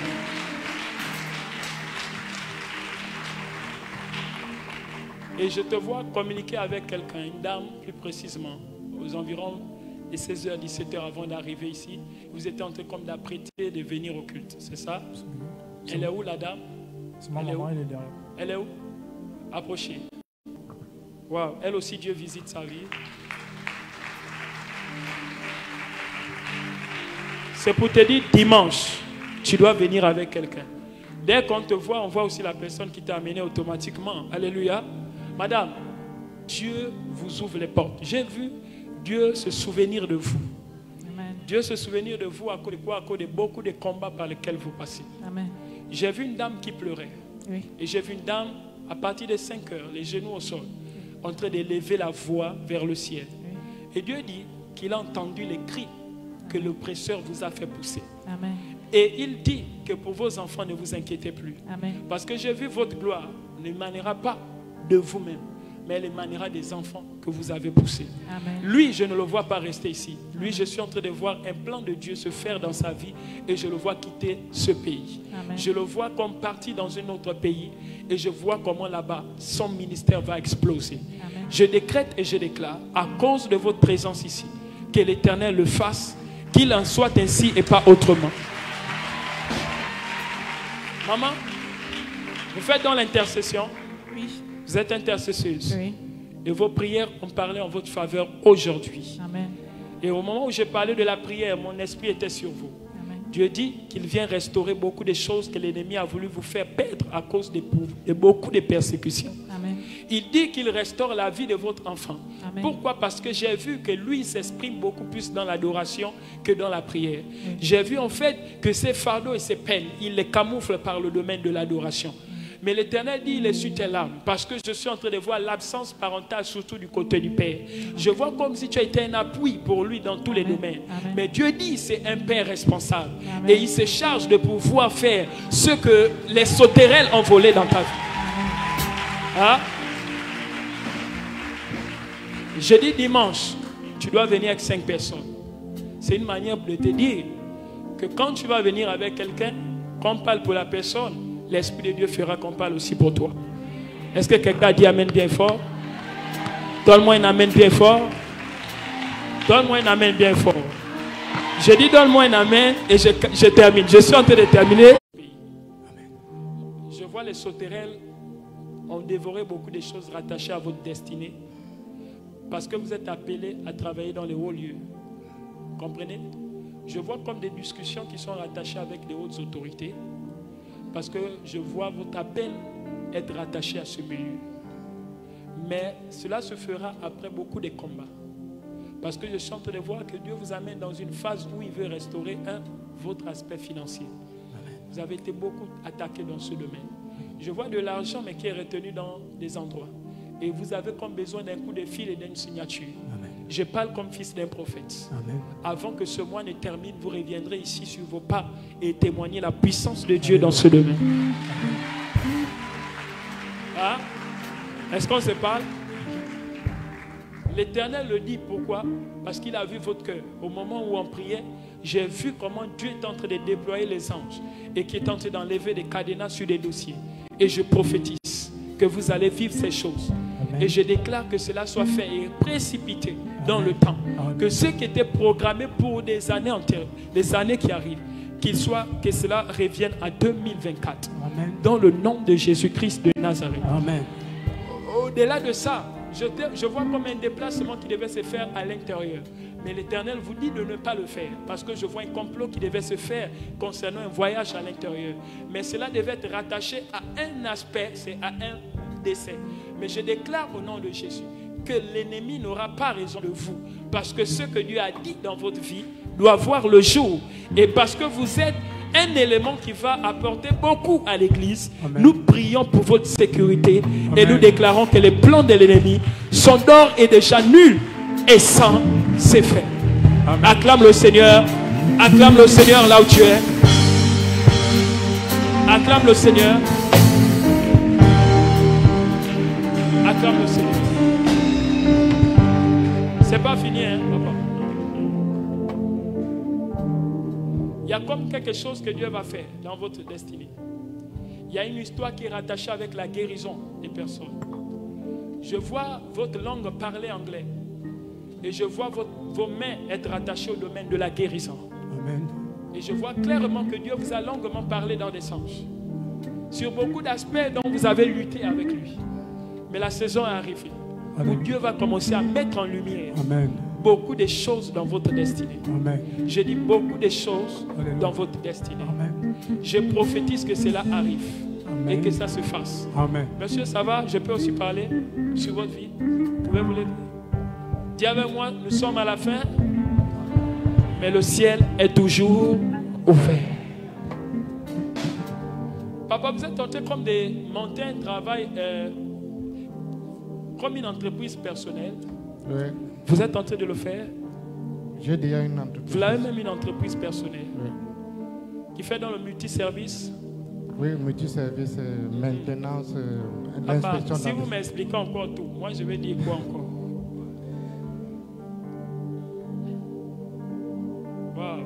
Et je te vois communiquer avec quelqu'un, une dame plus précisément, aux environs de 16h, 17h avant d'arriver ici. Vous étiez en train comme d'apprêter de venir au culte, c'est ça? Elle est où la dame? C'est ma maman, elle est derrière. Elle est où? Approchez. Waouh, elle aussi Dieu visite sa vie. C'est pour te dire, dimanche, tu dois venir avec quelqu'un. Dès qu'on te voit, on voit aussi la personne qui t'a amené automatiquement. Alléluia. Madame, Dieu vous ouvre les portes. J'ai vu Dieu se souvenir de vous. Amen. Dieu se souvenir de vous à cause de quoi? À cause de beaucoup de combats par lesquels vous passez. Amen. J'ai vu une dame qui pleurait. Oui. Et j'ai vu une dame, à partir de 5 heures, les genoux au sol, en train d'élever la voix vers le ciel. Oui. Et Dieu dit qu'il a entendu les cris que l'oppresseur vous a fait pousser. Amen. Et il dit que pour vos enfants, ne vous inquiétez plus. Amen. Parce que j'ai vu votre gloire ne émanera pas de vous-même, mais elle émanera des enfants que vous avez poussés. Amen. Lui, je ne le vois pas rester ici. Lui, je suis en train de voir un plan de Dieu se faire dans sa vie et je le vois quitter ce pays. Amen. Je le vois comme parti dans un autre pays et je vois comment là-bas, son ministère va exploser. Amen. Je décrète et je déclare, à cause de votre présence ici, que l'Éternel le fasse, qu'il en soit ainsi et pas autrement. Maman, vous faites dans l'intercession. Oui. Vous êtes intercesseuse. Oui. Et vos prières ont parlé en votre faveur aujourd'hui. Amen. Et au moment où j'ai parlé de la prière, mon esprit était sur vous. Amen. Dieu dit qu'il vient restaurer beaucoup de choses que l'ennemi a voulu vous faire perdre à cause de beaucoup de persécutions. Amen. Il dit qu'il restaure la vie de votre enfant. Amen. Pourquoi? Parce que j'ai vu que lui s'exprime beaucoup plus dans l'adoration que dans la prière. Oui. J'ai vu en fait que ses fardeaux et ses peines, il les camoufle par le domaine de l'adoration. Mais l'Éternel dit, il est sur tes larmes, parce que je suis en train de voir l'absence parentale, surtout du côté du Père. Je vois comme si tu as été un appui pour lui dans tous les domaines. Amen. Mais Dieu dit, c'est un Père responsable. Amen. Et il se charge de pouvoir faire ce que les sauterelles ont volé dans ta vie. Hein? Jeudi, dimanche, tu dois venir avec 5 personnes. C'est une manière de te dire que quand tu vas venir avec quelqu'un, quand on parle pour la personne, l'Esprit de Dieu fera qu'on parle aussi pour toi. Est-ce que quelqu'un a dit amen bien fort? Donne-moi un amen bien fort. Donne-moi un amen bien fort. Je dis donne-moi un amen et je termine. Je suis en train de terminer. Je vois les sauterelles ont dévoré beaucoup de choses rattachées à votre destinée. Parce que vous êtes appelés à travailler dans les hauts lieux. Comprenez? Je vois comme des discussions qui sont rattachées avec les hautes autorités. Parce que je vois votre appel être rattaché à ce milieu. Mais cela se fera après beaucoup de combats. Parce que je suis en train de voir que Dieu vous amène dans une phase où il veut restaurer votre aspect financier. Vous avez été beaucoup attaqué dans ce domaine. Je vois de l'argent mais qui est retenu dans des endroits. Et vous avez comme besoin d'un coup de fil et d'une signature. Je parle comme fils d'un prophète. Amen. Avant que ce mois ne termine, vous reviendrez ici sur vos pas et témoigner la puissance de Dieu dans ce domaine. Hein? Est-ce qu'on se parle? L'Éternel le dit, pourquoi? Parce qu'il a vu votre cœur. Au moment où on priait, j'ai vu comment Dieu est en train de déployer les anges et qui est en train d'enlever des cadenas sur des dossiers. Et je prophétise que vous allez vivre ces choses. Amen. Et je déclare que cela soit fait et précipité dans le temps. Amen. Que ce qui était programmé pour des années entières, les années qui arrivent, que cela revienne à 2024. Amen. Dans le nom de Jésus-Christ de Nazareth. Amen. Au-delà de ça, je vois comme un déplacement qui devait se faire à l'intérieur. Mais l'Éternel vous dit de ne pas le faire. Parce que je vois un complot qui devait se faire concernant un voyage à l'intérieur. Mais cela devait être rattaché à un aspect, c'est à un décès. Mais je déclare au nom de Jésus que l'ennemi n'aura pas raison de vous. Parce que ce que Dieu a dit dans votre vie doit voir le jour. Et parce que vous êtes un élément qui va apporter beaucoup à l'église. Amen. Nous prions pour votre sécurité. Amen. Et nous déclarons que les plans de l'ennemi sont d'ores et déjà nuls et sans effet. Amen. Acclame le Seigneur. Acclame le Seigneur là où tu es. Acclame le Seigneur. Acclame le Seigneur. C'est pas fini, hein, papa. Il y a comme quelque chose que Dieu va faire dans votre destinée. Il y a une histoire qui est rattachée avec la guérison des personnes. Je vois votre langue parler anglais. Et je vois vos mains être rattachées au domaine de la guérison. Amen. Et je vois clairement que Dieu vous a longuement parlé dans des sens. Sur beaucoup d'aspects dont vous avez lutté avec lui. Mais la saison est arrivée. Amen. Où Dieu va commencer à mettre en lumière. Amen. Beaucoup de choses dans votre destinée. Amen. Je dis beaucoup de choses dans votre destinée. Amen. Je prophétise que cela arrive. Amen. Et que ça se fasse. Amen. Monsieur, ça va? Je peux aussi parler sur votre vie? Vous pouvez vous lever? Dis avec moi, nous sommes à la fin, mais le ciel est toujours ouvert. Papa, vous êtes tenté comme de monter un travail, comme une entreprise personnelle. Oui. Vous êtes en train de le faire? J'ai déjà une entreprise. Vous avez même une entreprise personnelle? Oui. Qui fait dans le multiservice? Oui, multiservice, maintenance, l'inspection. Si vous m'expliquez encore tout, moi je vais dire quoi encore? Wow.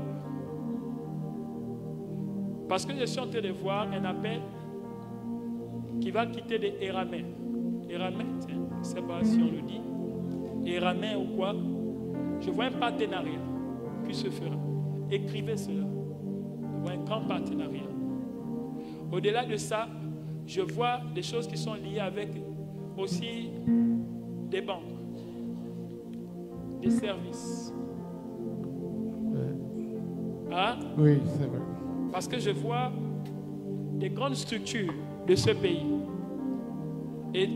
Parce que je suis en train de voir un appel qui va quitter des Éramais. Éramais, tiens, je ne sais pas si on le dit. Éramais ou quoi, je vois un partenariat qui se fera. Écrivez cela. Je vois un grand partenariat. Au-delà de ça, je vois des choses qui sont liées avec aussi des banques, des services. Hein? Oui, c'est vrai. Parce que je vois des grandes structures de ce pays. Et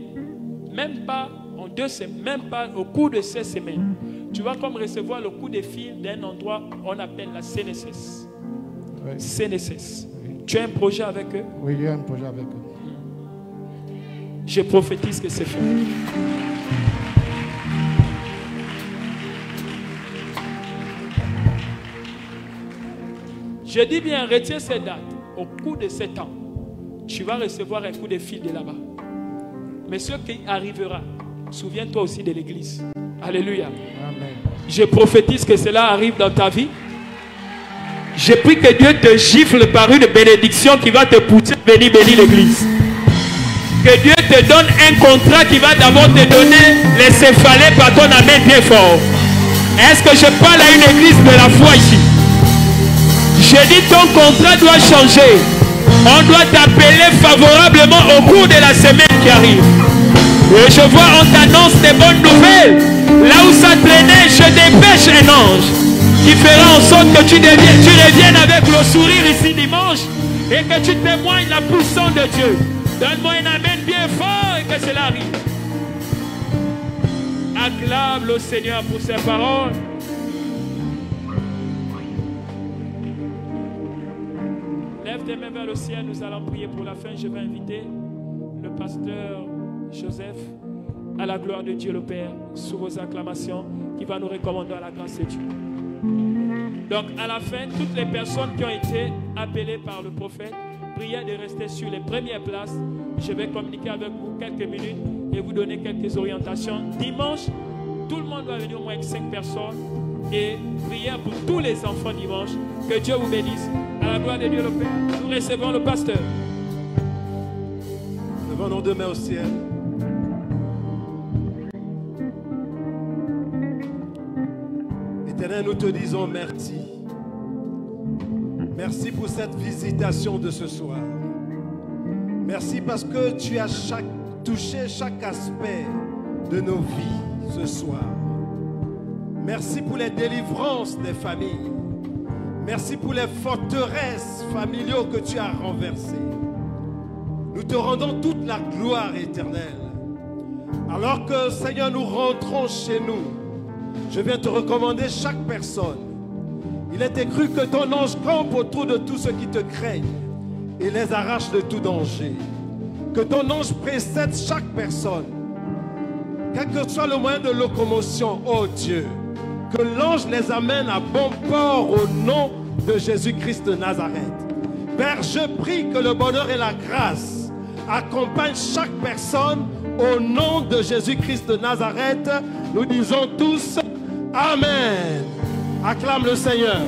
même pas en 2 semaines, même pas au cours de ces semaines, tu vas comme recevoir le coup de fil d'un endroit qu'on appelle la CNSS. Oui. CNSS. Oui. Tu as un projet avec eux? Oui, il y a un projet avec eux. Je prophétise que c'est fait. Je dis bien, retiens ces dates. Au cours de 7 ans, tu vas recevoir un coup de fil de là-bas. Mais ce qui arrivera, souviens-toi aussi de l'église. Alléluia. Amen. Je prophétise que cela arrive dans ta vie. Je prie que Dieu te gifle par une bénédiction qui va te pousser à venir bénir l'église. Que Dieu te donne un contrat qui va d'abord te donner les céphalées par ton amen bien fort. Est-ce que je parle à une église de la foi ici? Je dis ton contrat doit changer. On doit t'appeler favorablement au cours de la semaine qui arrive. Et je vois, on t'annonce des bonnes nouvelles. Là où ça traînait, je dépêche un ange qui fera en sorte que tu reviennes avec le sourire ici dimanche et que tu témoignes la puissance de Dieu. Donne-moi un amen bien fort et que cela arrive. Acclame le Seigneur pour ses paroles. Lève tes mains vers le ciel, nous allons prier pour la fin. Je vais inviter le pasteur Joseph à la gloire de Dieu le Père sous vos acclamations. qui va nous recommander à la grâce de Dieu. Donc à la fin, toutes les personnes qui ont été appelées par le prophète, priez de rester sur les premières places. Je vais communiquer avec vous quelques minutes et vous donner quelques orientations. Dimanche, tout le monde va venir au moins 5 personnes et prier pour tous les enfants dimanche. Que Dieu vous bénisse. À la gloire de Dieu le Père, nous recevons le pasteur. Levons nos deux mains au ciel. Éternel, nous te disons merci. Merci pour cette visitation de ce soir. Merci parce que tu as touché chaque aspect de nos vies ce soir. Merci pour les délivrances des familles. Merci pour les forteresses familiaux que tu as renversées. Nous te rendons toute la gloire éternelle. Alors que, Seigneur, nous rentrons chez nous, je viens te recommander chaque personne. Il est écrit que ton ange campe autour de tous ceux qui te craignent et les arrache de tout danger. Que ton ange précède chaque personne, quel que soit le moyen de locomotion, ô Dieu. Que l'ange les amène à bon port au nom de Jésus-Christ de Nazareth. Père, je prie que le bonheur et la grâce accompagnent chaque personne au nom de Jésus-Christ de Nazareth. Nous disons tous Amen. Acclame le Seigneur.